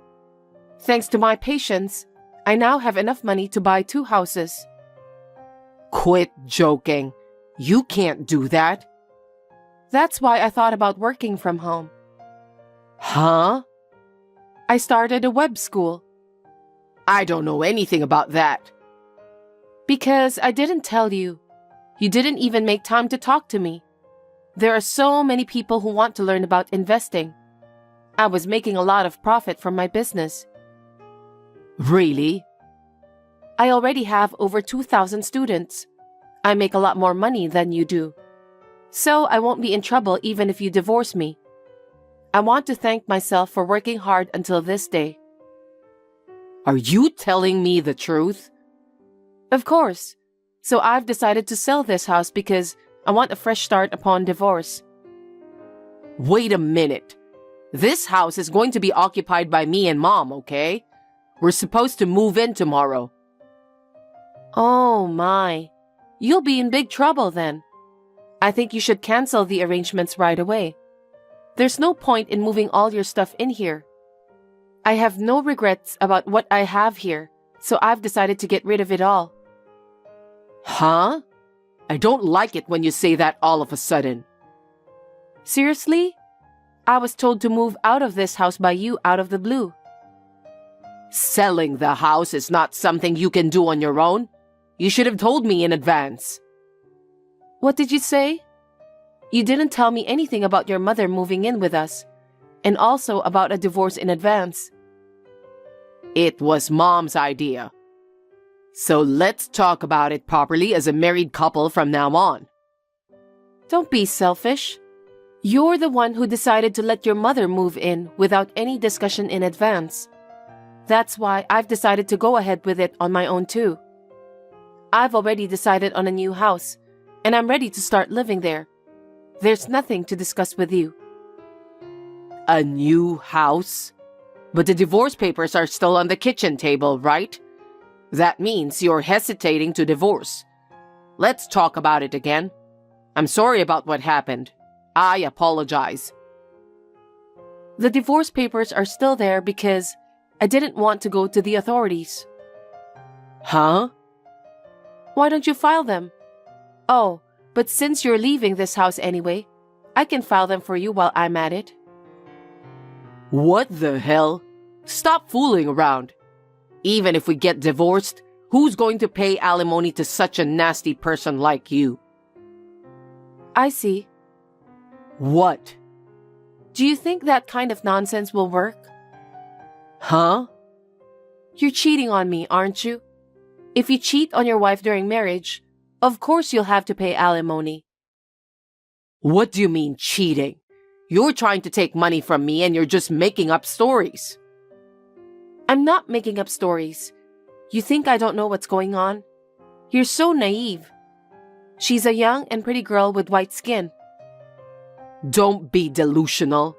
Thanks to my patience, I now have enough money to buy 2 houses. Quit joking. You can't do that. That's why I thought about working from home. Huh? I started a web school. I don't know anything about that. Because I didn't tell you. You didn't even make time to talk to me. There are so many people who want to learn about investing. I was making a lot of profit from my business. Really? I already have over 2,000 students. I make a lot more money than you do. So I won't be in trouble even if you divorce me. I want to thank myself for working hard until this day. Are you telling me the truth? Of course. So I've decided to sell this house because I want a fresh start upon divorce. Wait a minute. This house is going to be occupied by me and Mom, okay? We're supposed to move in tomorrow. Oh my. You'll be in big trouble then. I think you should cancel the arrangements right away. There's no point in moving all your stuff in here. I have no regrets about what I have here, so I've decided to get rid of it all. Huh? I don't like it when you say that all of a sudden. Seriously? I was told to move out of this house by you out of the blue. Selling the house is not something you can do on your own. You should have told me in advance. What did you say? You didn't tell me anything about your mother moving in with us, and also about a divorce in advance. It was Mom's idea. So let's talk about it properly as a married couple from now on. Don't be selfish. You're the one who decided to let your mother move in without any discussion in advance. That's why I've decided to go ahead with it on my own too. I've already decided on a new house, and I'm ready to start living there. There's nothing to discuss with you. A new house? But the divorce papers are still on the kitchen table, right? That means you're hesitating to divorce. Let's talk about it again. I'm sorry about what happened. I apologize. The divorce papers are still there because I didn't want to go to the authorities. Huh? Why don't you file them? Oh, but since you're leaving this house anyway, I can file them for you while I'm at it. What the hell? Stop fooling around. Even if we get divorced, who's going to pay alimony to such a nasty person like you? I see. What? Do you think that kind of nonsense will work? Huh? You're cheating on me, aren't you? If you cheat on your wife during marriage, of course you'll have to pay alimony. What do you mean cheating? You're trying to take money from me and you're just making up stories. I'm not making up stories. You think I don't know what's going on? You're so naive. She's a young and pretty girl with white skin. Don't be delusional.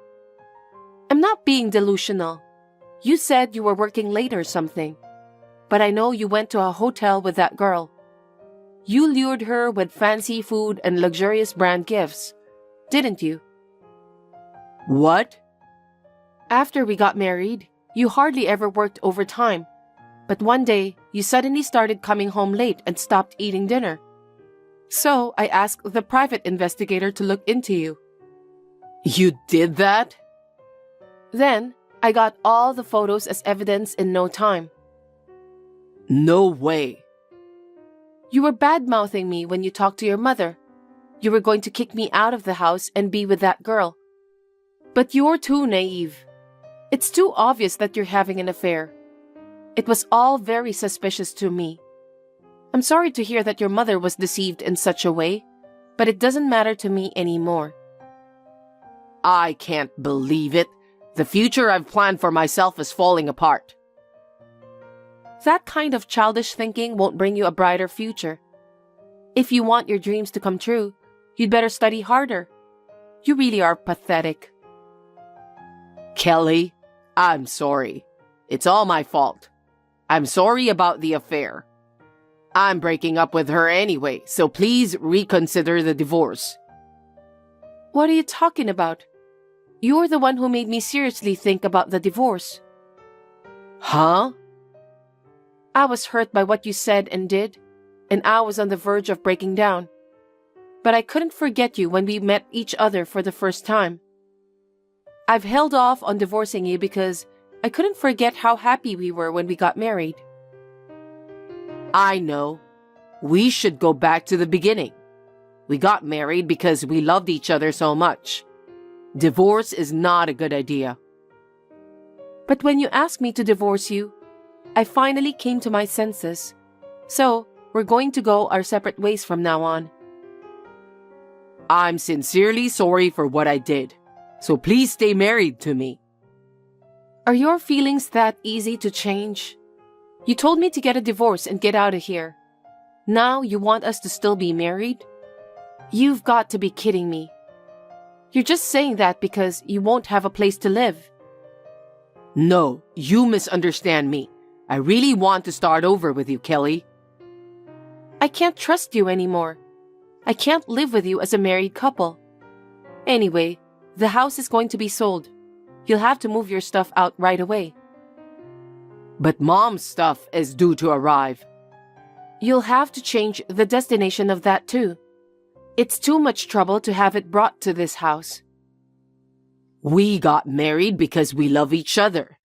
I'm not being delusional. You said you were working late or something. But I know you went to a hotel with that girl. You lured her with fancy food and luxurious brand gifts, didn't you? What? After we got married, you hardly ever worked overtime. But one day, you suddenly started coming home late and stopped eating dinner. So I asked the private investigator to look into you. You did that? Then, I got all the photos as evidence in no time. No way. You were bad-mouthing me when you talked to your mother. You were going to kick me out of the house and be with that girl. But you're too naive. It's too obvious that you're having an affair. It was all very suspicious to me. I'm sorry to hear that your mother was deceived in such a way, but it doesn't matter to me anymore. I can't believe it. The future I've planned for myself is falling apart. That kind of childish thinking won't bring you a brighter future. If you want your dreams to come true, you'd better study harder. You really are pathetic. Kelly, I'm sorry. It's all my fault. I'm sorry about the affair. I'm breaking up with her anyway, so please reconsider the divorce. What are you talking about? You're the one who made me seriously think about the divorce. Huh? I was hurt by what you said and did, and I was on the verge of breaking down. But I couldn't forget you when we met each other for the first time. I've held off on divorcing you because I couldn't forget how happy we were when we got married. I know. We should go back to the beginning. We got married because we loved each other so much. Divorce is not a good idea. But when you asked me to divorce you, I finally came to my senses. So, we're going to go our separate ways from now on. I'm sincerely sorry for what I did. So please stay married to me. Are your feelings that easy to change? You told me to get a divorce and get out of here. Now you want us to still be married? You've got to be kidding me. You're just saying that because you won't have a place to live. No, you misunderstand me. I really want to start over with you, Kelly. I can't trust you anymore. I can't live with you as a married couple. Anyway, the house is going to be sold. You'll have to move your stuff out right away. But Mom's stuff is due to arrive. You'll have to change the destination of that too. It's too much trouble to have it brought to this house. We got married because we love each other.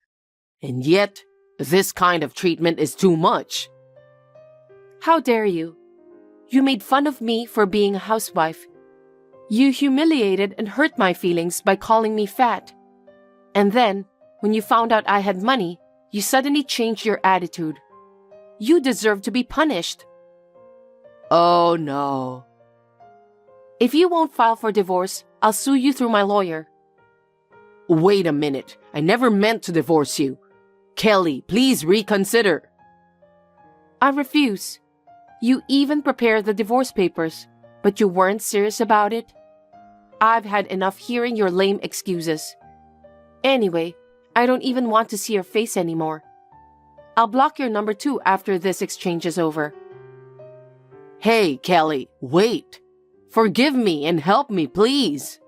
And yet, this kind of treatment is too much. How dare you? You made fun of me for being a housewife. You humiliated and hurt my feelings by calling me fat. And then, when you found out I had money, you suddenly changed your attitude. You deserve to be punished. Oh no. If you won't file for divorce, I'll sue you through my lawyer. Wait a minute. I never meant to divorce you. Kelly, please reconsider. I refuse. You even prepared the divorce papers, but you weren't serious about it. I've had enough hearing your lame excuses. Anyway, I don't even want to see your face anymore. I'll block your number too after this exchange is over. Hey, Kelly, wait. Forgive me and help me, please.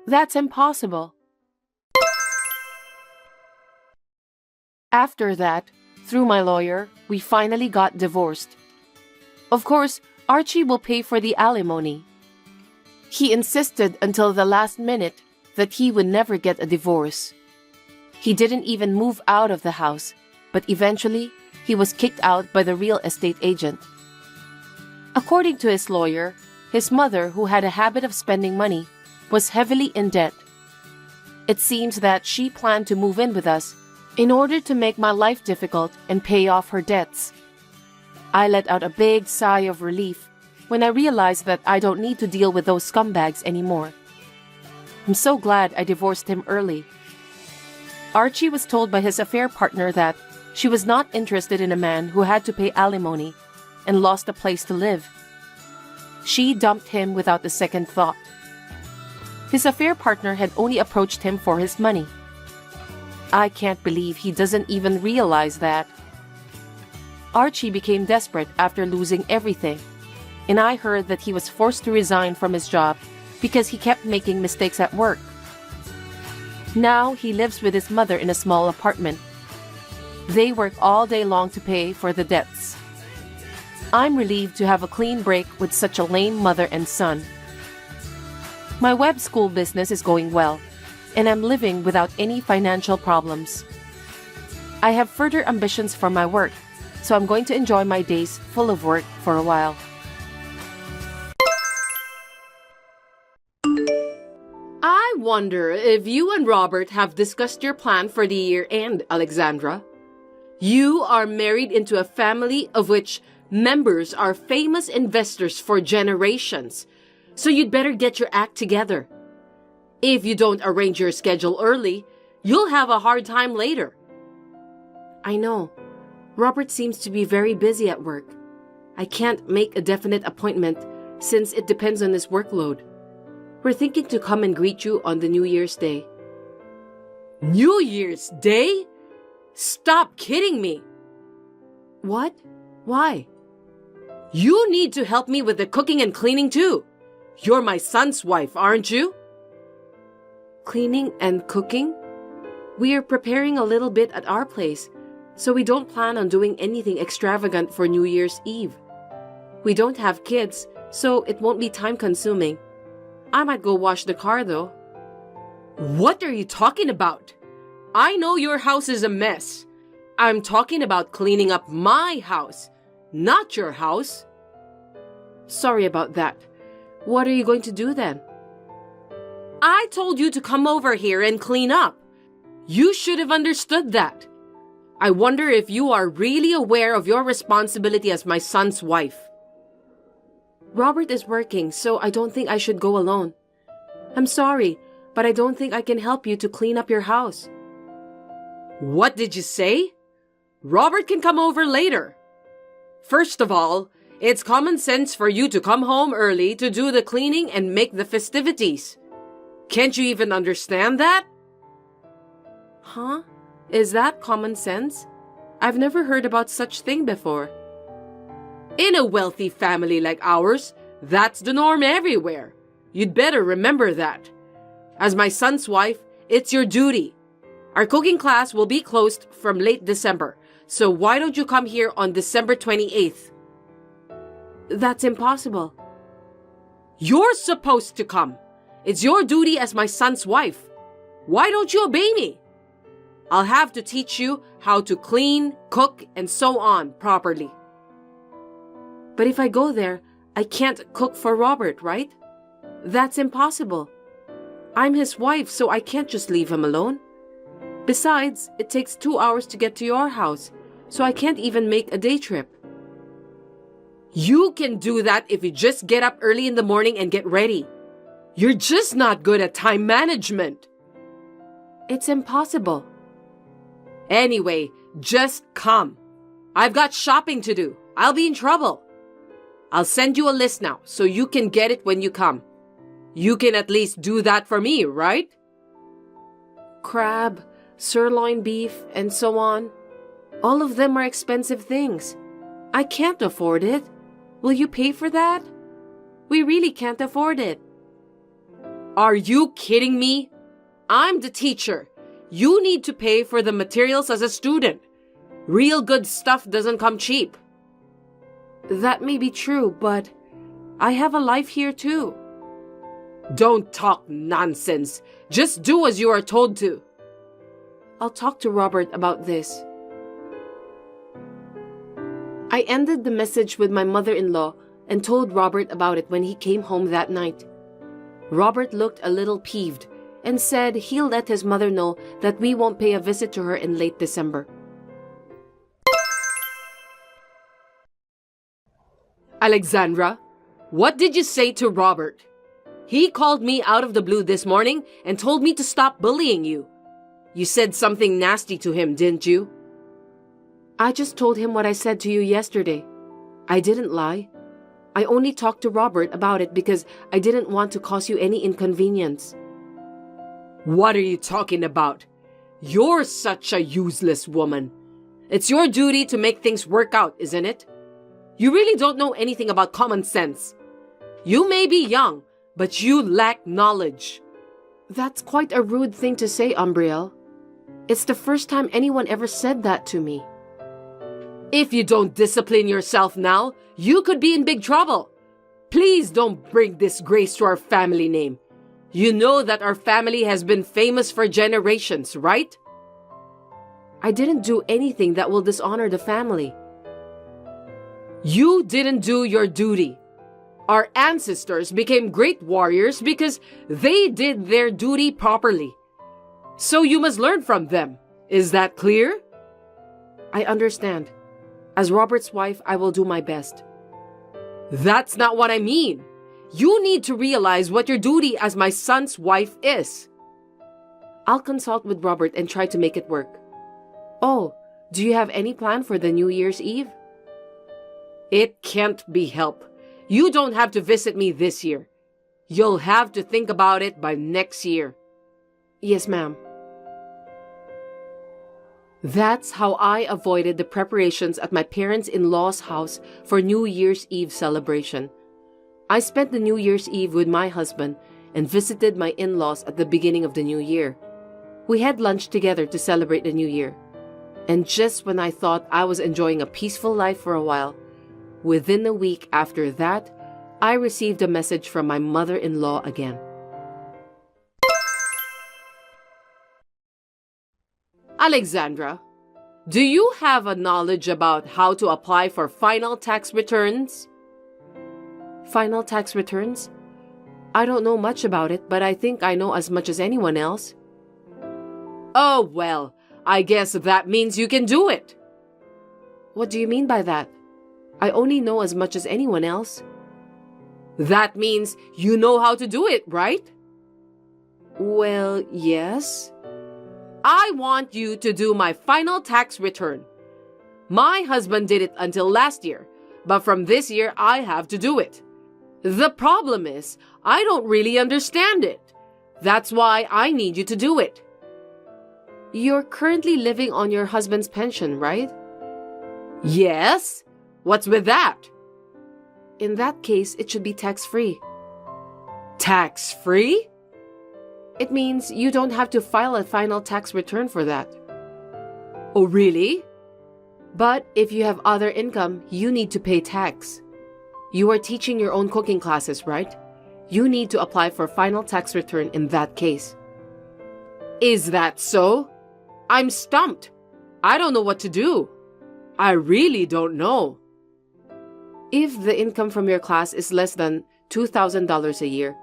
That's impossible. After that, through my lawyer, we finally got divorced. Of course, Archie will pay for the alimony. He insisted until the last minute that he would never get a divorce. He didn't even move out of the house, but eventually, he was kicked out by the real estate agent. According to his lawyer, his mother, who had a habit of spending money, was heavily in debt. It seems that she planned to move in with us in order to make my life difficult and pay off her debts. I let out a big sigh of relief when I realized that I don't need to deal with those scumbags anymore. I'm so glad I divorced him early. Archie was told by his affair partner that she was not interested in a man who had to pay alimony and lost a place to live. She dumped him without a second thought. His affair partner had only approached him for his money. I can't believe he doesn't even realize that. Archie became desperate after losing everything, and I heard that he was forced to resign from his job because he kept making mistakes at work. Now he lives with his mother in a small apartment. They work all day long to pay for the debts. I'm relieved to have a clean break with such a lame mother and son. My web school business is going well, and I'm living without any financial problems. I have further ambitions for my work, so I'm going to enjoy my days full of work for a while. I wonder if you and Robert have discussed your plan for the year end, Alexandra. You are married into a family of which members are famous investors for generations, so you'd better get your act together. If you don't arrange your schedule early, you'll have a hard time later. I know. Robert seems to be very busy at work. I can't make a definite appointment since it depends on his workload. We're thinking to come and greet you on the New Year's Day. New Year's Day? Stop kidding me. What? Why? You need to help me with the cooking and cleaning too. You're my son's wife, aren't you? Cleaning and cooking? We are preparing a little bit at our place, so we don't plan on doing anything extravagant for New Year's Eve. We don't have kids, so it won't be time-consuming. I might go wash the car, though. What are you talking about? I know your house is a mess. I'm talking about cleaning up my house, not your house. Sorry about that. What are you going to do then? I told you to come over here and clean up. You should have understood that. I wonder if you are really aware of your responsibility as my son's wife. Robert is working, so I don't think I should go alone. I'm sorry, but I don't think I can help you to clean up your house. What did you say? Robert can come over later. First of all, it's common sense for you to come home early to do the cleaning and make the festivities. Can't you even understand that? Huh? Is that common sense? I've never heard about such thing before. In a wealthy family like ours, that's the norm everywhere. You'd better remember that. As my son's wife, it's your duty. Our cooking class will be closed from late December, so why don't you come here on December 28th? That's impossible. You're supposed to come. It's your duty as my son's wife. Why don't you obey me? I'll have to teach you how to clean, cook, and so on properly. But if I go there, I can't cook for Robert, right? That's impossible. I'm his wife, so I can't just leave him alone. Besides, it takes 2 hours to get to your house, so I can't even make a day trip. You can do that if you just get up early in the morning and get ready. You're just not good at time management. It's impossible. Anyway, just come. I've got shopping to do. I'll be in trouble. I'll send you a list now so you can get it when you come. You can at least do that for me, right? Crab, sirloin beef, and so on. All of them are expensive things. I can't afford it. Will you pay for that? We really can't afford it. Are you kidding me? I'm the teacher. You need to pay for the materials as a student. Real good stuff doesn't come cheap. That may be true, but I have a life here too. Don't talk nonsense. Just do as you are told to. I'll talk to Robert about this. I ended the message with my mother-in-law and told Robert about it when he came home that night. Robert looked a little peeved and said he'll let his mother know that we won't pay a visit to her in late December. Alexandra, what did you say to Robert? He called me out of the blue this morning and told me to stop bullying you. You said something nasty to him, didn't you? I just told him what I said to you yesterday. I didn't lie. I only talked to Robert about it because I didn't want to cause you any inconvenience. What are you talking about? You're such a useless woman. It's your duty to make things work out, isn't it? You really don't know anything about common sense. You may be young, but you lack knowledge. That's quite a rude thing to say, Umbriel. It's the first time anyone ever said that to me. If you don't discipline yourself now, you could be in big trouble. Please don't bring disgrace to our family name. You know that our family has been famous for generations, right? I didn't do anything that will dishonor the family. You didn't do your duty. Our ancestors became great warriors because they did their duty properly. So you must learn from them. Is that clear? I understand. As Robert's wife, I will do my best. That's not what I mean. You need to realize what your duty as my son's wife is. I'll consult with Robert and try to make it work. Oh, do you have any plan for the New Year's Eve? It can't be helped. You don't have to visit me this year. You'll have to think about it by next year. Yes, ma'am. That's how I avoided the preparations at my parents-in-law's house for New Year's Eve celebration. I spent the New Year's Eve with my husband and visited my in-laws at the beginning of the new year. We had lunch together to celebrate the new year. And just when I thought I was enjoying a peaceful life for a while, within a week after that, I received a message from my mother-in-law again. Alexandra, do you have a knowledge about how to apply for final tax returns? Final tax returns? I don't know much about it, but I think I know as much as anyone else. Oh, well, I guess that means you can do it. What do you mean by that? I only know as much as anyone else. That means you know how to do it, right? Well, yes. I want you to do my final tax return. My husband did it until last year, but from this year I have to do it. The problem is, I don't really understand it. That's why I need you to do it. You're currently living on your husband's pension, right? Yes. What's with that? In that case, it should be tax-free. Tax-free? It means you don't have to file a final tax return for that. Oh, really? But if you have other income, you need to pay tax. You are teaching your own cooking classes, right? You need to apply for final tax return in that case. Is that so? I'm stumped. I don't know what to do. I really don't know. If the income from your class is less than $2,000 a year,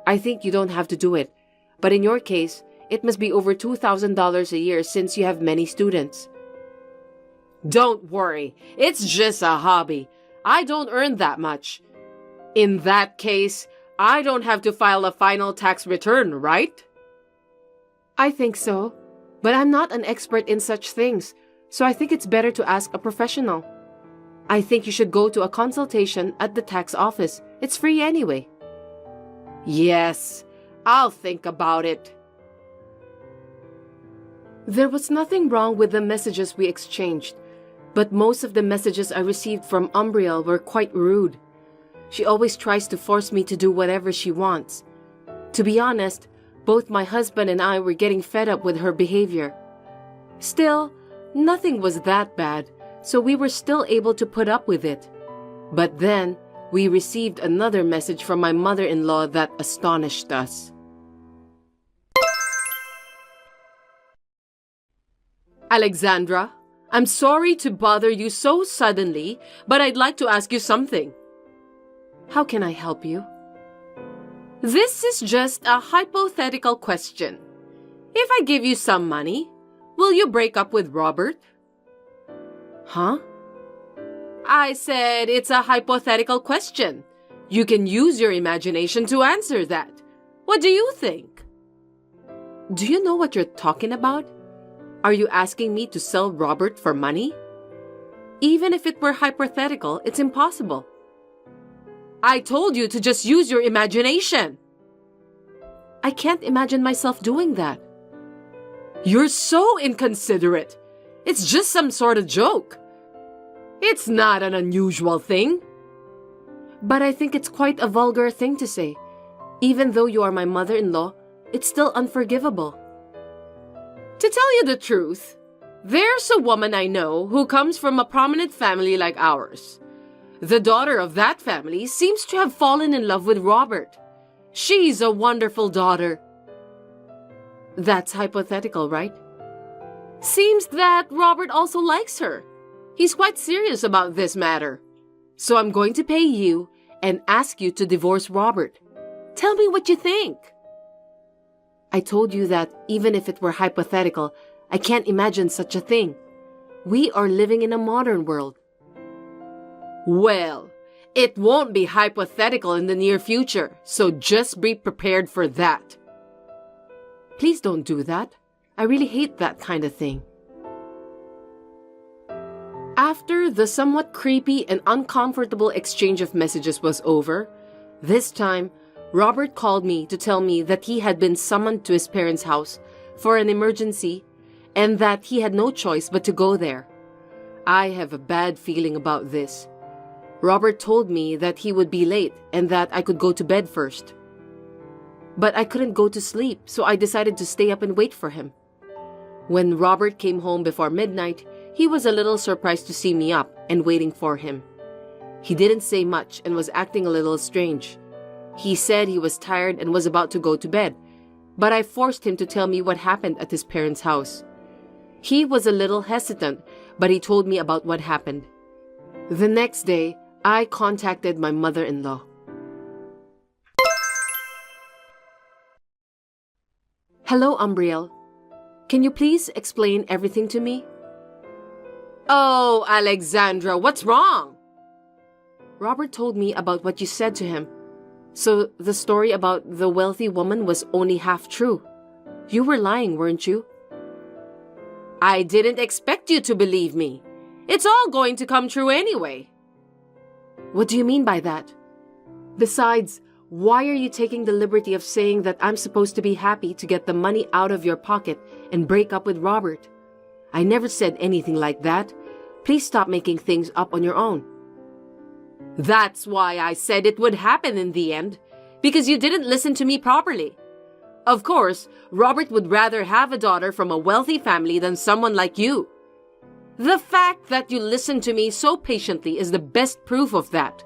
I think you don't have to do it. But in your case, it must be over $2,000 a year since you have many students. Don't worry. It's just a hobby. I don't earn that much. In that case, I don't have to file a final tax return, right? I think so. But I'm not an expert in such things, so I think it's better to ask a professional. I think you should go to a consultation at the tax office. It's free anyway. Yes, I'll think about it. There was nothing wrong with the messages we exchanged, but most of the messages I received from Umbriel were quite rude. She always tries to force me to do whatever she wants. To be honest, both my husband and I were getting fed up with her behavior. Still, nothing was that bad, so we were still able to put up with it. But then, we received another message from my mother-in-law that astonished us. Alexandra, I'm sorry to bother you so suddenly, but I'd like to ask you something. How can I help you? This is just a hypothetical question. If I give you some money, will you break up with Robert? Huh? I said it's a hypothetical question. You can use your imagination to answer that. What do you think? Do you know what you're talking about? Are you asking me to sell Robert for money? Even if it were hypothetical, it's impossible. I told you to just use your imagination. I can't imagine myself doing that. You're so inconsiderate. It's just some sort of joke. It's not an unusual thing. But I think it's quite a vulgar thing to say. Even though you are my mother-in-law, it's still unforgivable. To tell you the truth, there's a woman I know who comes from a prominent family like ours. The daughter of that family seems to have fallen in love with Robert. She's a wonderful daughter. That's hypothetical, right? Seems that Robert also likes her. He's quite serious about this matter. So I'm going to pay you and ask you to divorce Robert. Tell me what you think. I told you that even if it were hypothetical, I can't imagine such a thing. We are living in a modern world. Well, it won't be hypothetical in the near future, so just be prepared for that. Please don't do that. I really hate that kind of thing. After the somewhat creepy and uncomfortable exchange of messages was over, this time, Robert called me to tell me that he had been summoned to his parents' house for an emergency and that he had no choice but to go there. I have a bad feeling about this. Robert told me that he would be late and that I could go to bed first. But I couldn't go to sleep, so I decided to stay up and wait for him. When Robert came home before midnight, he was a little surprised to see me up and waiting for him. He didn't say much and was acting a little strange. He said he was tired and was about to go to bed, but I forced him to tell me what happened at his parents' house. He was a little hesitant, but he told me about what happened. The next day, I contacted my mother-in-law. Hello, Umbriel. Can you please explain everything to me? Oh, Alexandra, what's wrong? Robert told me about what you said to him. So the story about the wealthy woman was only half true. You were lying, weren't you? I didn't expect you to believe me. It's all going to come true anyway. What do you mean by that? Besides, why are you taking the liberty of saying that I'm supposed to be happy to get the money out of your pocket and break up with Robert? I never said anything like that. Please stop making things up on your own. That's why I said it would happen in the end, because you didn't listen to me properly. Of course, Robert would rather have a daughter from a wealthy family than someone like you. The fact that you listened to me so patiently is the best proof of that.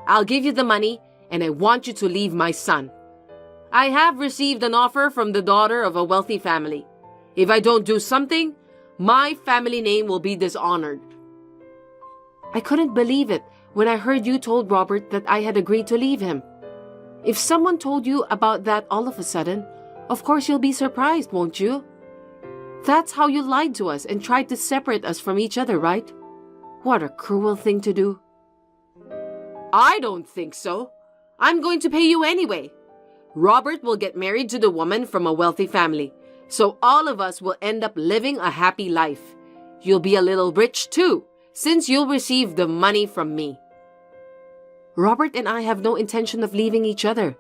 I'll give you the money, and I want you to leave my son. I have received an offer from the daughter of a wealthy family. If I don't do something, my family name will be dishonored. I couldn't believe it when I heard you told Robert that I had agreed to leave him. If someone told you about that all of a sudden, of course you'll be surprised, won't you? That's how you lied to us and tried to separate us from each other, right? What a cruel thing to do. I don't think so. I'm going to pay you anyway. Robert will get married to the woman from a wealthy family, so all of us will end up living a happy life. You'll be a little rich too, since you'll receive the money from me. Robert and I have no intention of leaving each other.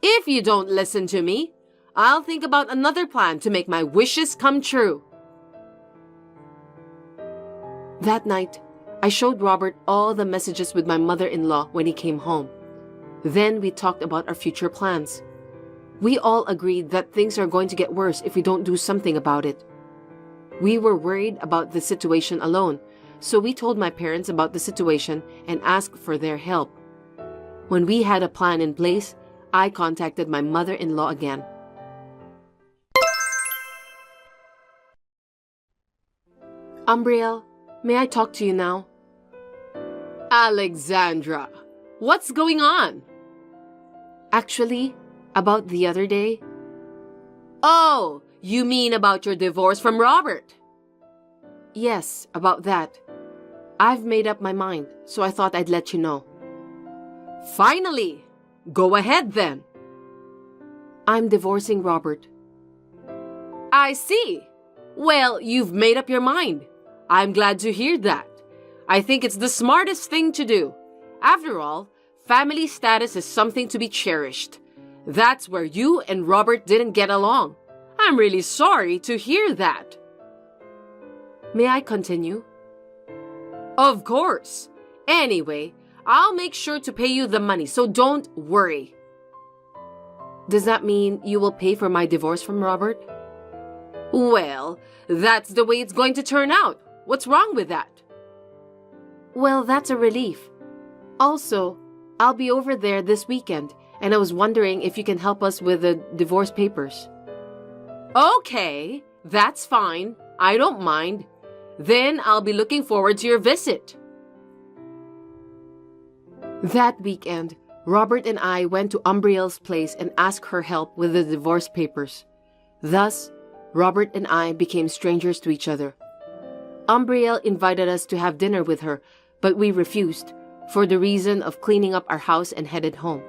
If you don't listen to me, I'll think about another plan to make my wishes come true. That night, I showed Robert all the messages with my mother-in-law when he came home. Then we talked about our future plans. We all agreed that things are going to get worse if we don't do something about it. We were worried about the situation alone, so we told my parents about the situation and asked for their help. When we had a plan in place, I contacted my mother-in-law again. Umbriel, may I talk to you now? Alexandra, what's going on? Actually, about the other day. Oh, you mean about your divorce from Robert? Yes, about that. I've made up my mind, so I thought I'd let you know. Finally! Go ahead then. I'm divorcing Robert. I see. Well, you've made up your mind. I'm glad to hear that. I think it's the smartest thing to do. After all, family status is something to be cherished. That's where you and Robert didn't get along. I'm really sorry to hear that. May I continue? Of course. Anyway, I'll make sure to pay you the money, so don't worry. Does that mean you will pay for my divorce from Robert? Well, that's the way it's going to turn out. What's wrong with that? Well, that's a relief. Also, I'll be over there this weekend, and I was wondering if you can help us with the divorce papers. Okay, that's fine. I don't mind. Then I'll be looking forward to your visit. That weekend, Robert and I went to Umbriel's place and asked her help with the divorce papers. Thus, Robert and I became strangers to each other. Umbriel invited us to have dinner with her, but we refused for the reason of cleaning up our house and headed home.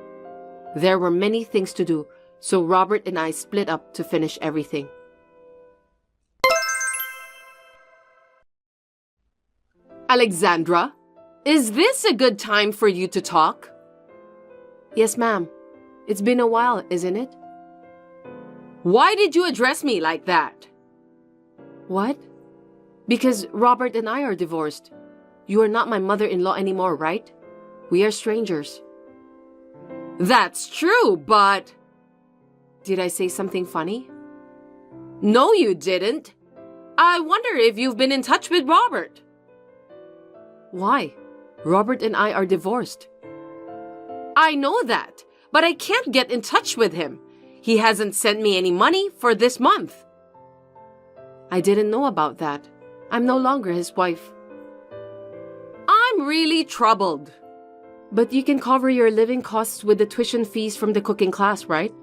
There were many things to do, so Robert and I split up to finish everything. Alexandra, is this a good time for you to talk? Yes, ma'am. It's been a while, isn't it? Why did you address me like that? What? Because Robert and I are divorced. You are not my mother-in-law anymore, right? We are strangers. That's true, but... Did I say something funny? No, you didn't. I wonder if you've been in touch with Robert. Why? Robert and I are divorced. I know that, but I can't get in touch with him. He hasn't sent me any money for this month. I didn't know about that. I'm no longer his wife. I'm really troubled. But you can cover your living costs with the tuition fees from the cooking class, right?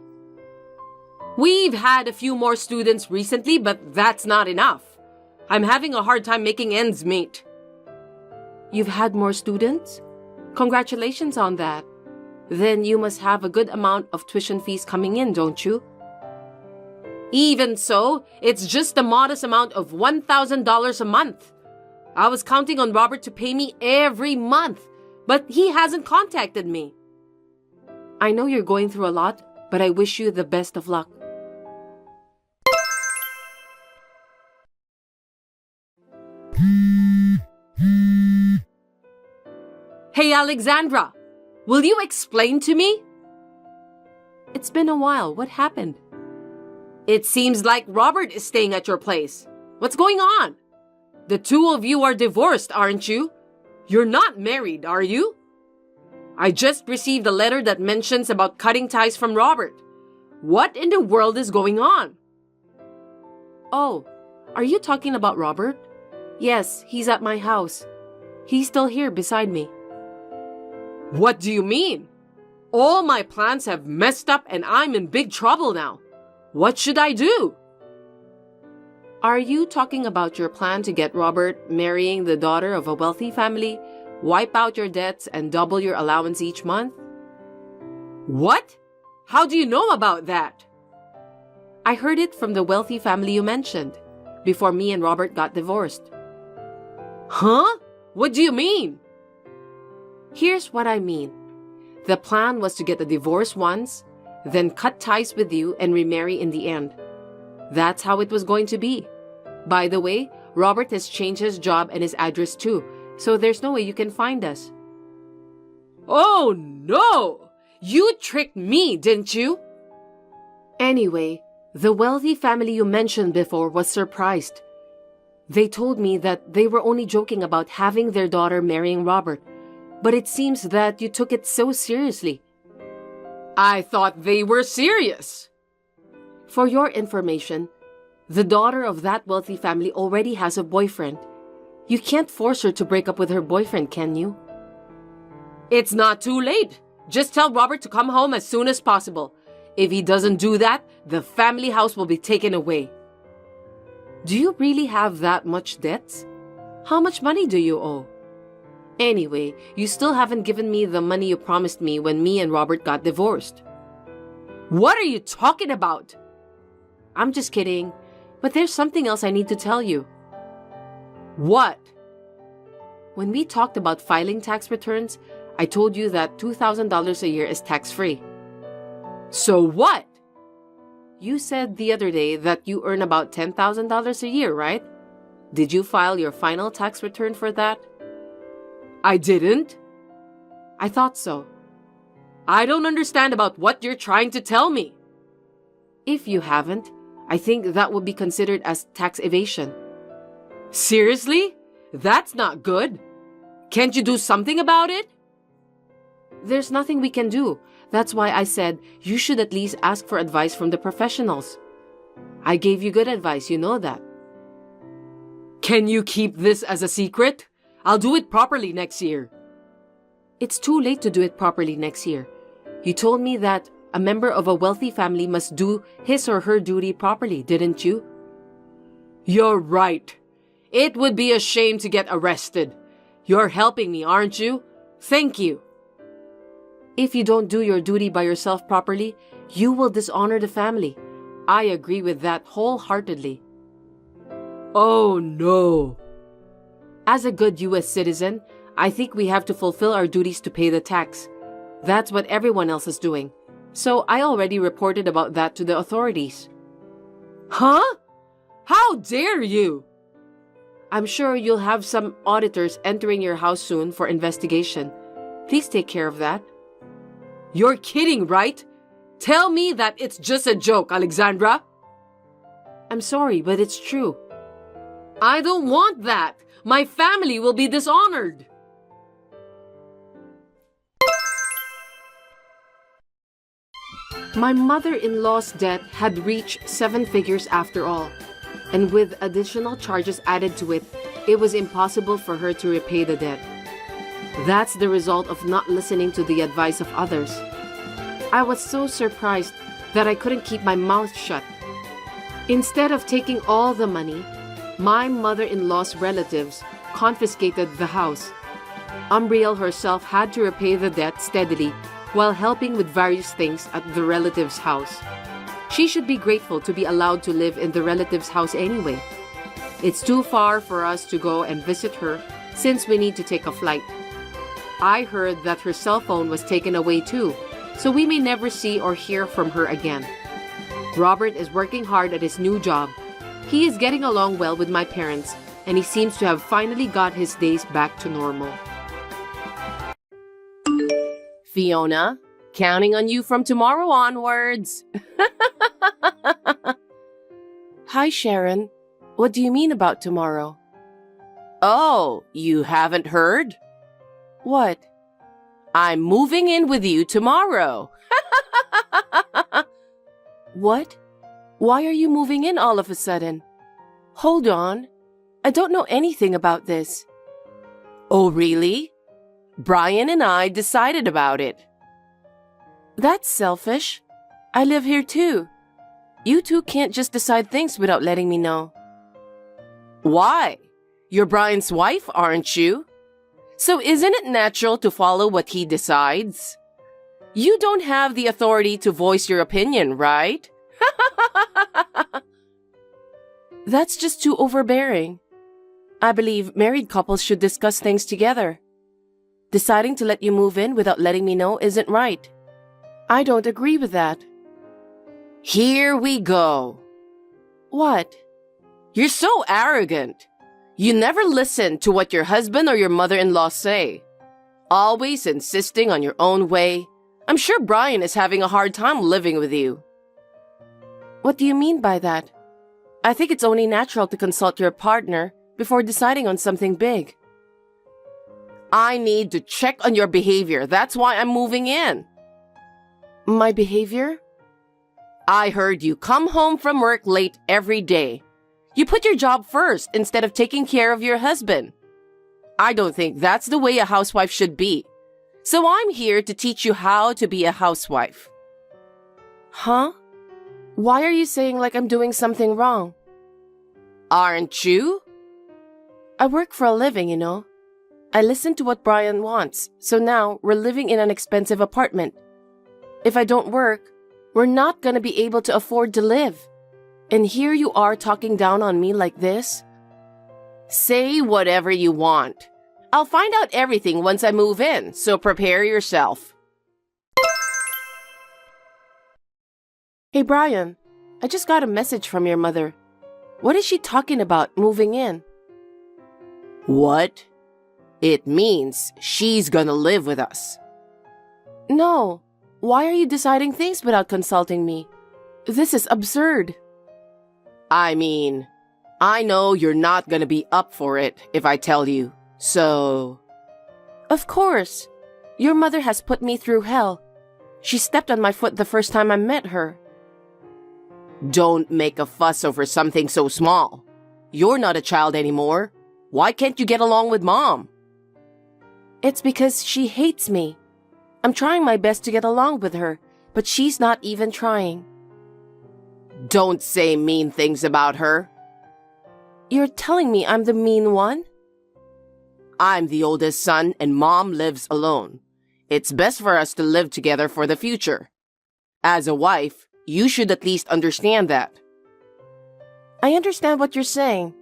We've had a few more students recently, but that's not enough. I'm having a hard time making ends meet. You've had more students? Congratulations on that. Then you must have a good amount of tuition fees coming in, don't you? Even so, it's just a modest amount of $1,000 a month. I was counting on Robert to pay me every month, but he hasn't contacted me. I know you're going through a lot, but I wish you the best of luck. Hey, Alexandra, will you explain to me? It's been a while. What happened? It seems like Robert is staying at your place. What's going on? The two of you are divorced, aren't you? You're not married, are you? I just received a letter that mentions about cutting ties from Robert. What in the world is going on? Oh, are you talking about Robert? Yes, he's at my house. He's still here beside me. What do you mean? All my plans have messed up and I'm in big trouble now. What should I do? Are you talking about your plan to get Robert marrying the daughter of a wealthy family, wipe out your debts, and double your allowance each month? What? How do you know about that? I heard it from the wealthy family you mentioned, before me and Robert got divorced. Huh? What do you mean? Here's what I mean. The plan was to get a divorce once, then cut ties with you and remarry in the end. That's how it was going to be. By the way, Robert has changed his job and his address too, so there's no way you can find us. Oh no! You tricked me, didn't you? Anyway, the wealthy family you mentioned before was surprised. They told me that they were only joking about having their daughter marrying Robert, but it seems that you took it so seriously. I thought they were serious. For your information, the daughter of that wealthy family already has a boyfriend. You can't force her to break up with her boyfriend, can you? It's not too late. Just tell Robert to come home as soon as possible. If he doesn't do that, the family house will be taken away. Do you really have that much debts? How much money do you owe? Anyway, you still haven't given me the money you promised me when me and Robert got divorced. What are you talking about? I'm just kidding, but there's something else I need to tell you. What? When we talked about filing tax returns, I told you that $2,000 a year is tax-free. So what? You said the other day that you earn about $10,000 a year, right? Did you file your final tax return for that? I didn't. I thought so. I don't understand about what you're trying to tell me. If you haven't, I think that would be considered as tax evasion. Seriously? That's not good. Can't you do something about it? There's nothing we can do. That's why I said you should at least ask for advice from the professionals. I gave you good advice, you know that. Can you keep this as a secret? I'll do it properly next year. It's too late to do it properly next year. You told me that a member of a wealthy family must do his or her duty properly, didn't you? You're right. It would be a shame to get arrested. You're helping me, aren't you? Thank you. If you don't do your duty by yourself properly, you will dishonor the family. I agree with that wholeheartedly. Oh no. As a good U.S. citizen, I think we have to fulfill our duties to pay the tax. That's what everyone else is doing. So I already reported about that to the authorities. Huh? How dare you? I'm sure you'll have some auditors entering your house soon for investigation. Please take care of that. You're kidding, right? Tell me that it's just a joke, Alexandra. I'm sorry, but it's true. I don't want that. My family will be dishonored. My mother-in-law's debt had reached 7 figures after all, and with additional charges added to it, it was impossible for her to repay the debt. That's the result of not listening to the advice of others. I was so surprised that I couldn't keep my mouth shut. Instead of taking all the money, my mother-in-law's relatives confiscated the house. Umbriel herself had to repay the debt steadily while helping with various things at the relative's house. She should be grateful to be allowed to live in the relative's house anyway. It's too far for us to go and visit her since we need to take a flight. I heard that her cell phone was taken away too, so we may never see or hear from her again. Robert is working hard at his new job. He is getting along well with my parents, and he seems to have finally got his days back to normal. Fiona, counting on you from tomorrow onwards. Hi, Sharon. What do you mean about tomorrow? Oh, you haven't heard? What? I'm moving in with you tomorrow. What? Why are you moving in all of a sudden? Hold on. I don't know anything about this. Oh, really? Brian and I decided about it. That's selfish. I live here too. You two can't just decide things without letting me know. Why? You're Brian's wife, aren't you? So isn't it natural to follow what he decides? You don't have the authority to voice your opinion, right? That's just too overbearing. I believe married couples should discuss things together. Deciding to let you move in without letting me know isn't right. I don't agree with that. Here we go. What? You're so arrogant. You never listen to what your husband or your mother-in-law say. Always insisting on your own way. I'm sure Brian is having a hard time living with you. What do you mean by that? I think it's only natural to consult your partner before deciding on something big. I need to check on your behavior. That's why I'm moving in. My behavior? I heard you come home from work late every day. You put your job first instead of taking care of your husband. I don't think that's the way a housewife should be. So I'm here to teach you how to be a housewife. Huh? Why are you saying like I'm doing something wrong? Aren't you? I work for a living, you know. I listen to what Brian wants, so now we're living in an expensive apartment. If I don't work, we're not gonna be able to afford to live. And here you are talking down on me like this? Say whatever you want. I'll find out everything once I move in, so prepare yourself. Hey Brian, I just got a message from your mother. What is she talking about moving in? What? It means she's gonna live with us. No. Why are you deciding things without consulting me? This is absurd. I mean, I know you're not gonna be up for it if I tell you, so... Of course. Your mother has put me through hell. She stepped on my foot the first time I met her. Don't make a fuss over something so small. You're not a child anymore. Why can't you get along with Mom? It's because she hates me. I'm trying my best to get along with her, but she's not even trying. Don't say mean things about her. You're telling me I'm the mean one? I'm the oldest son and Mom lives alone. It's best for us to live together for the future. As a wife, you should at least understand that. I understand what you're saying,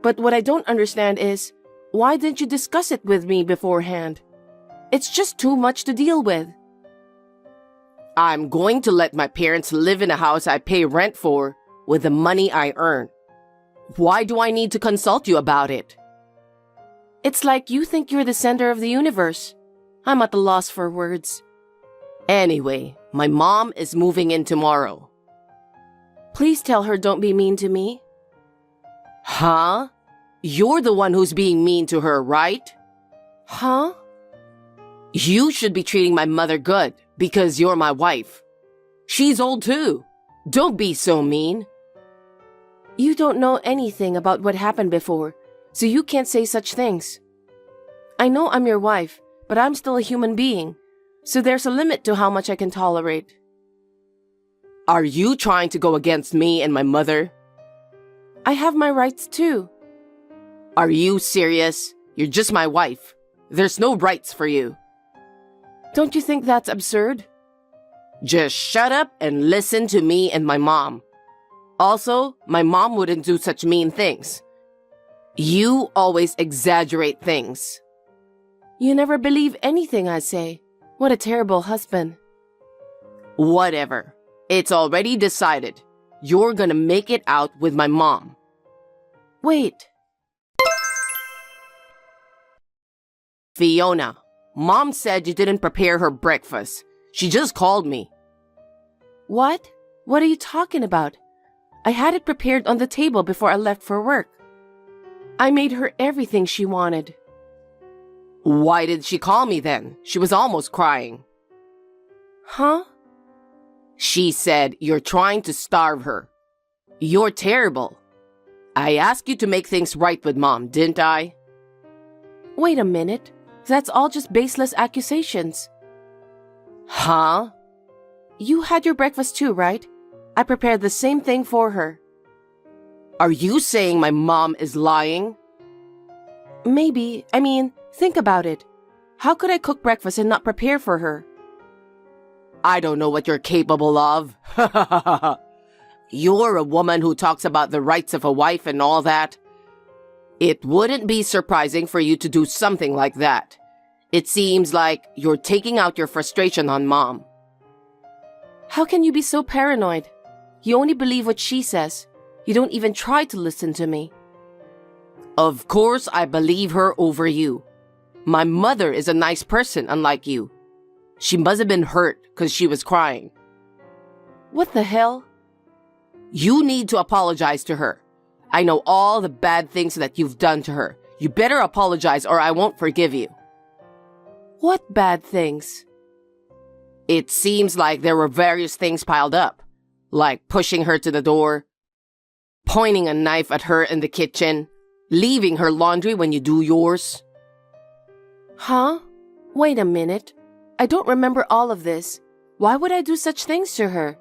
but what I don't understand is, why didn't you discuss it with me beforehand? It's just too much to deal with. I'm going to let my parents live in a house I pay rent for with the money I earn. Why do I need to consult you about it? It's like you think you're the center of the universe. I'm at a loss for words. Anyway, my mom is moving in tomorrow. Please tell her don't be mean to me. Huh? You're the one who's being mean to her, right? Huh? You should be treating my mother good because you're my wife. She's old too. Don't be so mean. You don't know anything about what happened before, so you can't say such things. I know I'm your wife, but I'm still a human being, so there's a limit to how much I can tolerate. Are you trying to go against me and my mother? I have my rights too. Are you serious? You're just my wife. There's no rights for you. Don't you think that's absurd? Just shut up and listen to me and my mom. Also, my mom wouldn't do such mean things. You always exaggerate things. You never believe anything I say. What a terrible husband. Whatever. It's already decided. You're gonna make it out with my mom. Wait. Fiona, Mom said you didn't prepare her breakfast. She just called me. What? What are you talking about? I had it prepared on the table before I left for work. I made her everything she wanted. Why did she call me then? She was almost crying. Huh? She said you're trying to starve her. You're terrible. I asked you to make things right with Mom, didn't I? Wait a minute. That's all just baseless accusations. Huh? You had your breakfast too, right? I prepared the same thing for her. Are you saying my mom is lying? Maybe. Think about it. How could I cook breakfast and not prepare for her? I don't know what you're capable of. You're a woman who talks about the rights of a wife and all that. It wouldn't be surprising for you to do something like that. It seems like you're taking out your frustration on Mom. How can you be so paranoid? You only believe what she says. You don't even try to listen to me. Of course I believe her over you. My mother is a nice person, unlike you. She must have been hurt because she was crying. What the hell? You need to apologize to her. I know all the bad things that you've done to her. You better apologize or I won't forgive you. What bad things? It seems like there were various things piled up, like pushing her to the door, pointing a knife at her in the kitchen, leaving her laundry when you do yours. Huh? Wait a minute. I don't remember all of this. Why would I do such things to her?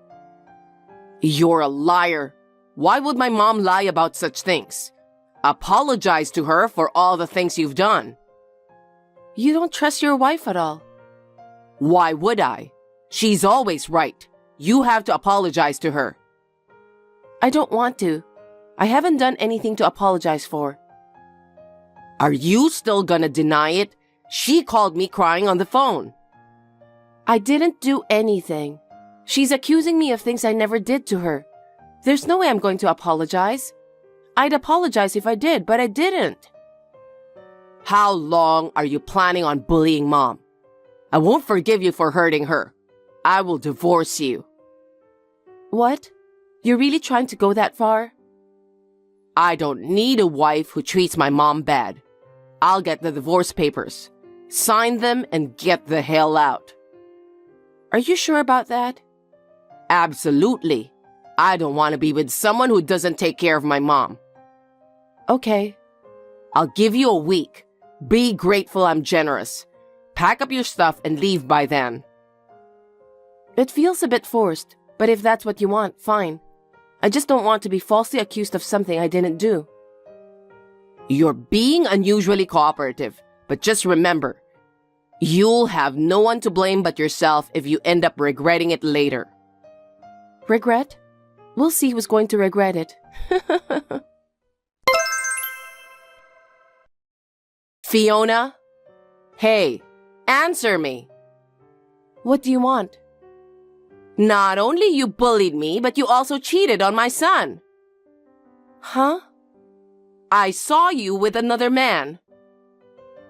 You're a liar. Why would my mom lie about such things? Apologize to her for all the things you've done. You don't trust your wife at all. Why would I? She's always right. You have to apologize to her. I don't want to. I haven't done anything to apologize for. Are you still gonna deny it? She called me crying on the phone. I didn't do anything. She's accusing me of things I never did to her. There's no way I'm going to apologize. I'd apologize if I did, but I didn't. How long are you planning on bullying Mom? I won't forgive you for hurting her. I will divorce you. What? You're really trying to go that far? I don't need a wife who treats my mom bad. I'll get the divorce papers, sign them, and get the hell out. Are you sure about that? Absolutely. I don't want to be with someone who doesn't take care of my mom. Okay. I'll give you a week. Be grateful I'm generous. Pack up your stuff and leave by then. It feels a bit forced, but if that's what you want, fine. I just don't want to be falsely accused of something I didn't do. You're being unusually cooperative, but just remember, you'll have no one to blame but yourself if you end up regretting it later. Regret? We'll see who's going to regret it. Fiona? Hey, answer me. What do you want? Not only you bullied me, but you also cheated on my son. Huh? I saw you with another man.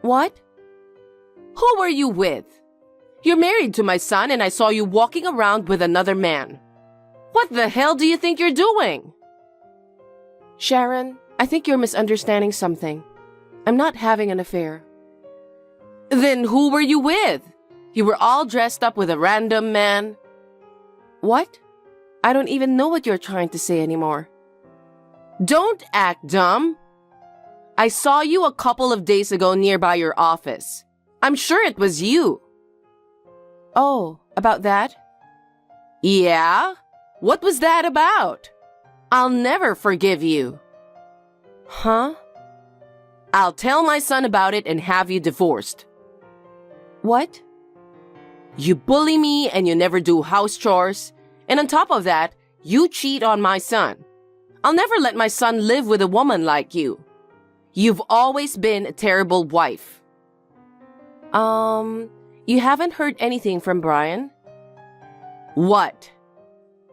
What? Who were you with? You're married to my son and I saw you walking around with another man. What the hell do you think you're doing? Sharon, I think you're misunderstanding something. I'm not having an affair. Then who were you with? You were all dressed up with a random man. What? I don't even know what you're trying to say anymore. Don't act dumb. I saw you a couple of days ago nearby your office. I'm sure it was you. Oh, about that? Yeah? What was that about? I'll never forgive you. Huh? I'll tell my son about it and have you divorced. What? You bully me and you never do house chores. And on top of that, you cheat on my son. I'll never let my son live with a woman like you. You've always been a terrible wife. You haven't heard anything from Brian? What?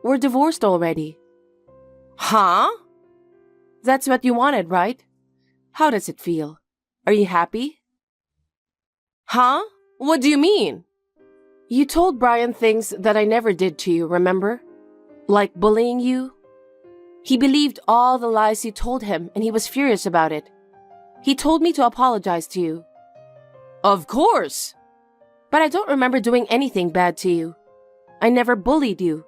We're divorced already. Huh? That's what you wanted, right? How does it feel? Are you happy? Huh? What do you mean? You told Brian things that I never did to you, remember? Like bullying you? He believed all the lies you told him and he was furious about it. He told me to apologize to you. Of course. But I don't remember doing anything bad to you. I never bullied you.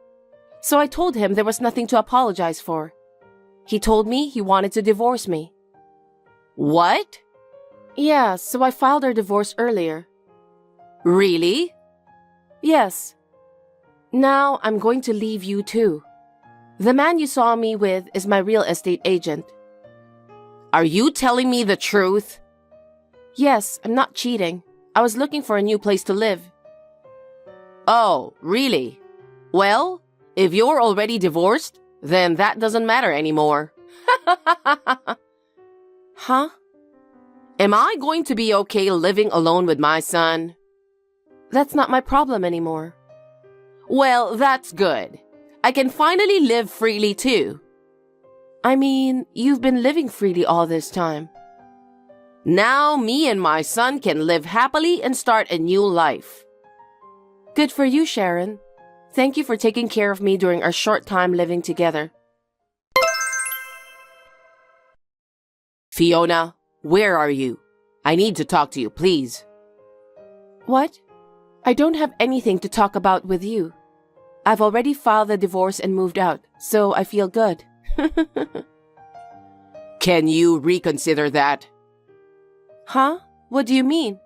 So I told him there was nothing to apologize for. He told me he wanted to divorce me. What? Yeah, so I filed our divorce earlier. Really? Yes. Now I'm going to leave you too. The man you saw me with is my real estate agent. Are you telling me the truth? Yes, I'm not cheating. I was looking for a new place to live. Oh, really? Well, if you're already divorced, then that doesn't matter anymore. Huh? Am I going to be okay living alone with my son? That's not my problem anymore. Well, that's good. I can finally live freely too. I mean, you've been living freely all this time. Now me and my son can live happily and start a new life. Good for you, Sharon. Thank you for taking care of me during our short time living together. Fiona, where are you? I need to talk to you, please. What? I don't have anything to talk about with you. I've already filed the divorce and moved out, so I feel good. Can you reconsider that? Huh? What do you mean?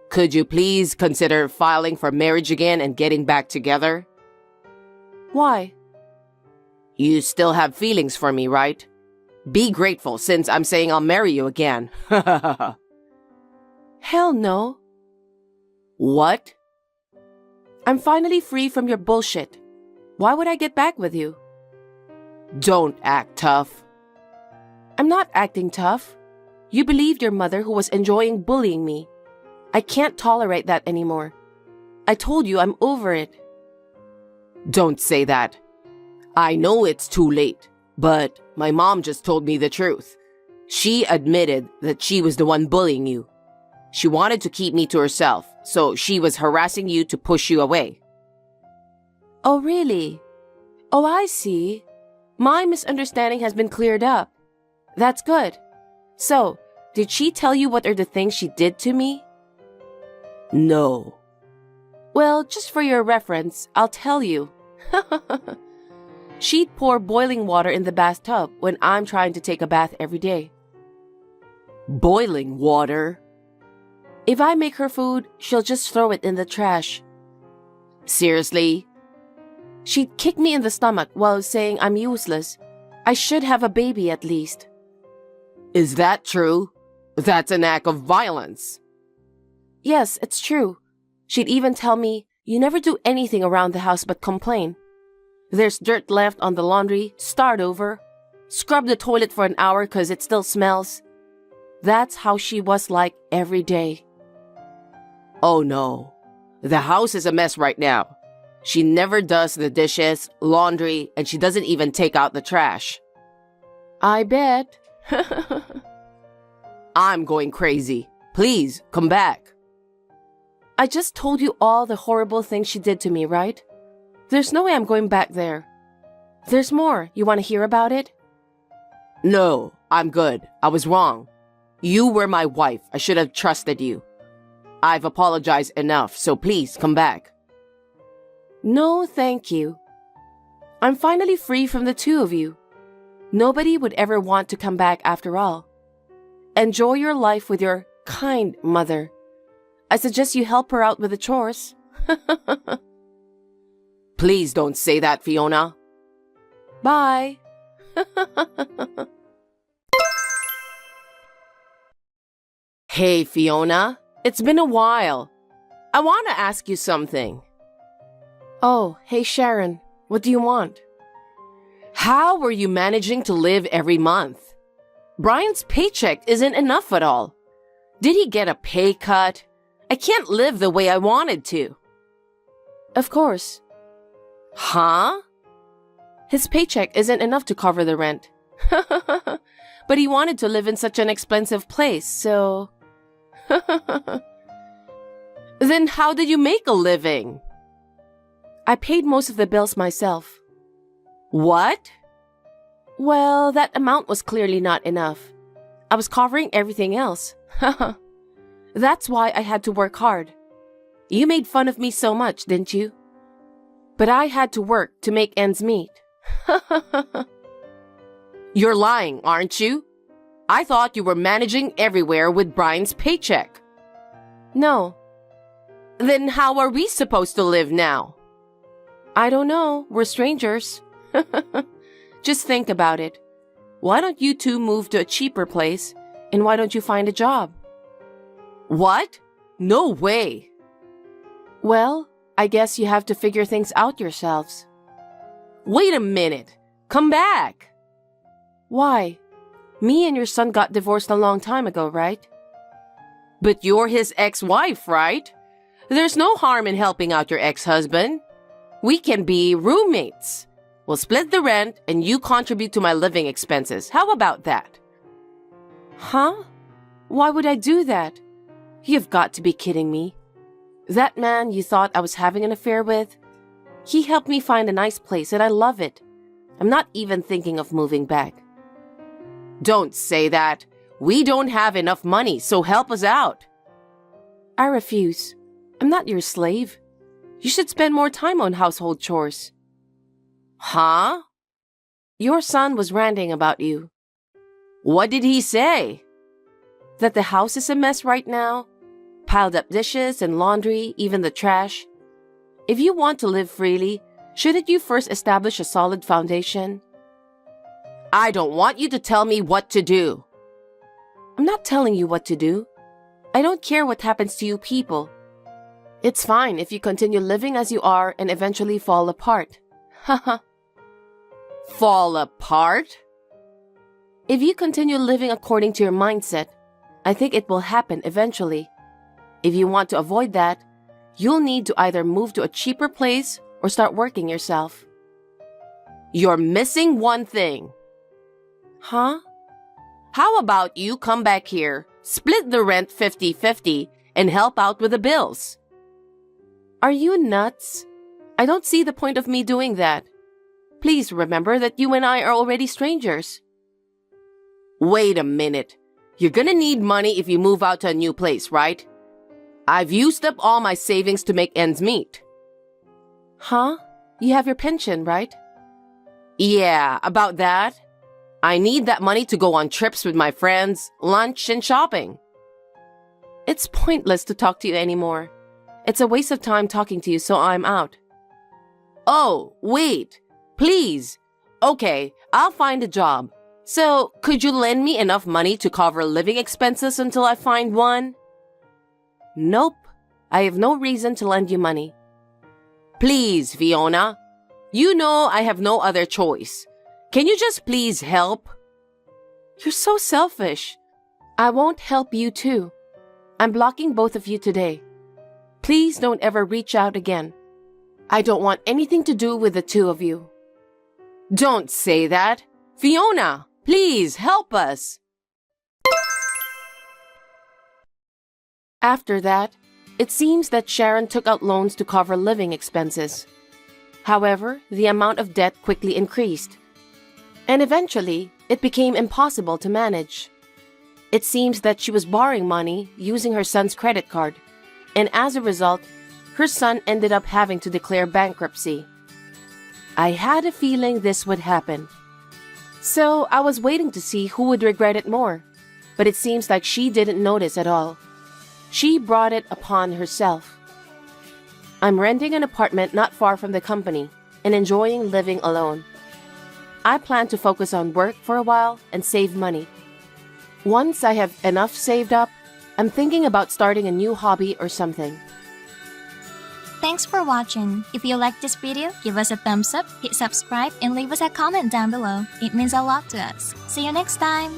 Could you please consider filing for marriage again and getting back together? Why? You still have feelings for me, right? Be grateful since I'm saying I'll marry you again. Hell no. What? I'm finally free from your bullshit. Why would I get back with you? Don't act tough. I'm not acting tough. You believed your mother who was enjoying bullying me. I can't tolerate that anymore. I told you I'm over it. Don't say that. I know it's too late, but my mom just told me the truth. She admitted that she was the one bullying you. She wanted to keep me to herself, so she was harassing you to push you away. Oh, really? Oh, I see. My misunderstanding has been cleared up. That's good. So, did she tell you what are the things she did to me? No. Well, just for your reference, I'll tell you. She'd pour boiling water in the bathtub when I'm trying to take a bath every day. Boiling water? If I make her food, she'll just throw it in the trash. Seriously? She'd kick me in the stomach while saying I'm useless. I should have a baby at least. Is that true? That's an act of violence. Yes, it's true. She'd even tell me, you never do anything around the house but complain. There's dirt left on the laundry, start over. Scrub the toilet for an hour 'cause it still smells. That's how she was like every day. Oh no. The house is a mess right now. She never does the dishes, laundry, and she doesn't even take out the trash. I bet. I'm going crazy. Please, come back. I just told you all the horrible things she did to me, right? There's no way I'm going back there. There's more. You want to hear about it? No, I'm good. I was wrong. You were my wife. I should have trusted you. I've apologized enough, so please come back. No, thank you. I'm finally free from the two of you. Nobody would ever want to come back after all. Enjoy your life with your kind mother. I suggest you help her out with the chores. Please don't say that, Fiona. Bye. Hey, Fiona. It's been a while. I want to ask you something. Oh, hey Sharon. What do you want? How were you managing to live every month? Brian's paycheck isn't enough at all. Did he get a pay cut? I can't live the way I wanted to. Of course. Huh? His paycheck isn't enough to cover the rent. But he wanted to live in such an expensive place, so... Then how did you make a living? I paid most of the bills myself. What? Well, that amount was clearly not enough. I was covering everything else. That's why I had to work hard. You made fun of me so much, didn't you? But I had to work to make ends meet. You're lying, aren't you? I thought you were managing everywhere with Brian's paycheck. No. Then how are we supposed to live now? I don't know. We're strangers. Just think about it. Why don't you two move to a cheaper place, and why don't you find a job? What? No way. Well, I guess you have to figure things out yourselves. Wait a minute. Come back. Why? Me and your son got divorced a long time ago, right? But you're his ex-wife, right? There's no harm in helping out your ex-husband. We can be roommates. We'll split the rent and you contribute to my living expenses. How about that? Huh? Why would I do that? You've got to be kidding me. That man you thought I was having an affair with? He helped me find a nice place and I love it. I'm not even thinking of moving back. Don't say that. We don't have enough money, so help us out. I refuse. I'm not your slave. You should spend more time on household chores. Huh? Your son was ranting about you. What did he say? That the house is a mess right now. Piled up dishes and laundry, even the trash. If you want to live freely, shouldn't you first establish a solid foundation? I don't want you to tell me what to do. I'm not telling you what to do. I don't care what happens to you people. It's fine if you continue living as you are and eventually fall apart. Haha. Fall apart? If you continue living according to your mindset, I think it will happen eventually. If you want to avoid that, you'll need to either move to a cheaper place or start working yourself. You're missing one thing. Huh? How about you come back here, split the rent 50-50, and help out with the bills? Are you nuts? I don't see the point of me doing that. Please remember that you and I are already strangers. Wait a minute. You're gonna need money if you move out to a new place, right? I've used up all my savings to make ends meet. Huh? You have your pension, right? Yeah, about that. I need that money to go on trips with my friends, lunch, and shopping. It's pointless to talk to you anymore. It's a waste of time talking to you, so I'm out. Oh, wait. Please. Okay, I'll find a job. So, could you lend me enough money to cover living expenses until I find one? Nope. I have no reason to lend you money. Please, Fiona. You know I have no other choice. Can you just please help? You're so selfish. I won't help you too. I'm blocking both of you today. Please don't ever reach out again. I don't want anything to do with the two of you. Don't say that. Fiona, please help us. After that, it seems that Sharon took out loans to cover living expenses. However, the amount of debt quickly increased, and eventually, it became impossible to manage. It seems that she was borrowing money using her son's credit card, and as a result, her son ended up having to declare bankruptcy. I had a feeling this would happen. So I was waiting to see who would regret it more, but it seems like she didn't notice at all. She brought it upon herself. I'm renting an apartment not far from the company and enjoying living alone. I plan to focus on work for a while and save money. Once I have enough saved up, I'm thinking about starting a new hobby or something. Thanks for watching. If you like this video, give us a thumbs up, hit subscribe, and leave us a comment down below. It means a lot to us. See you next time!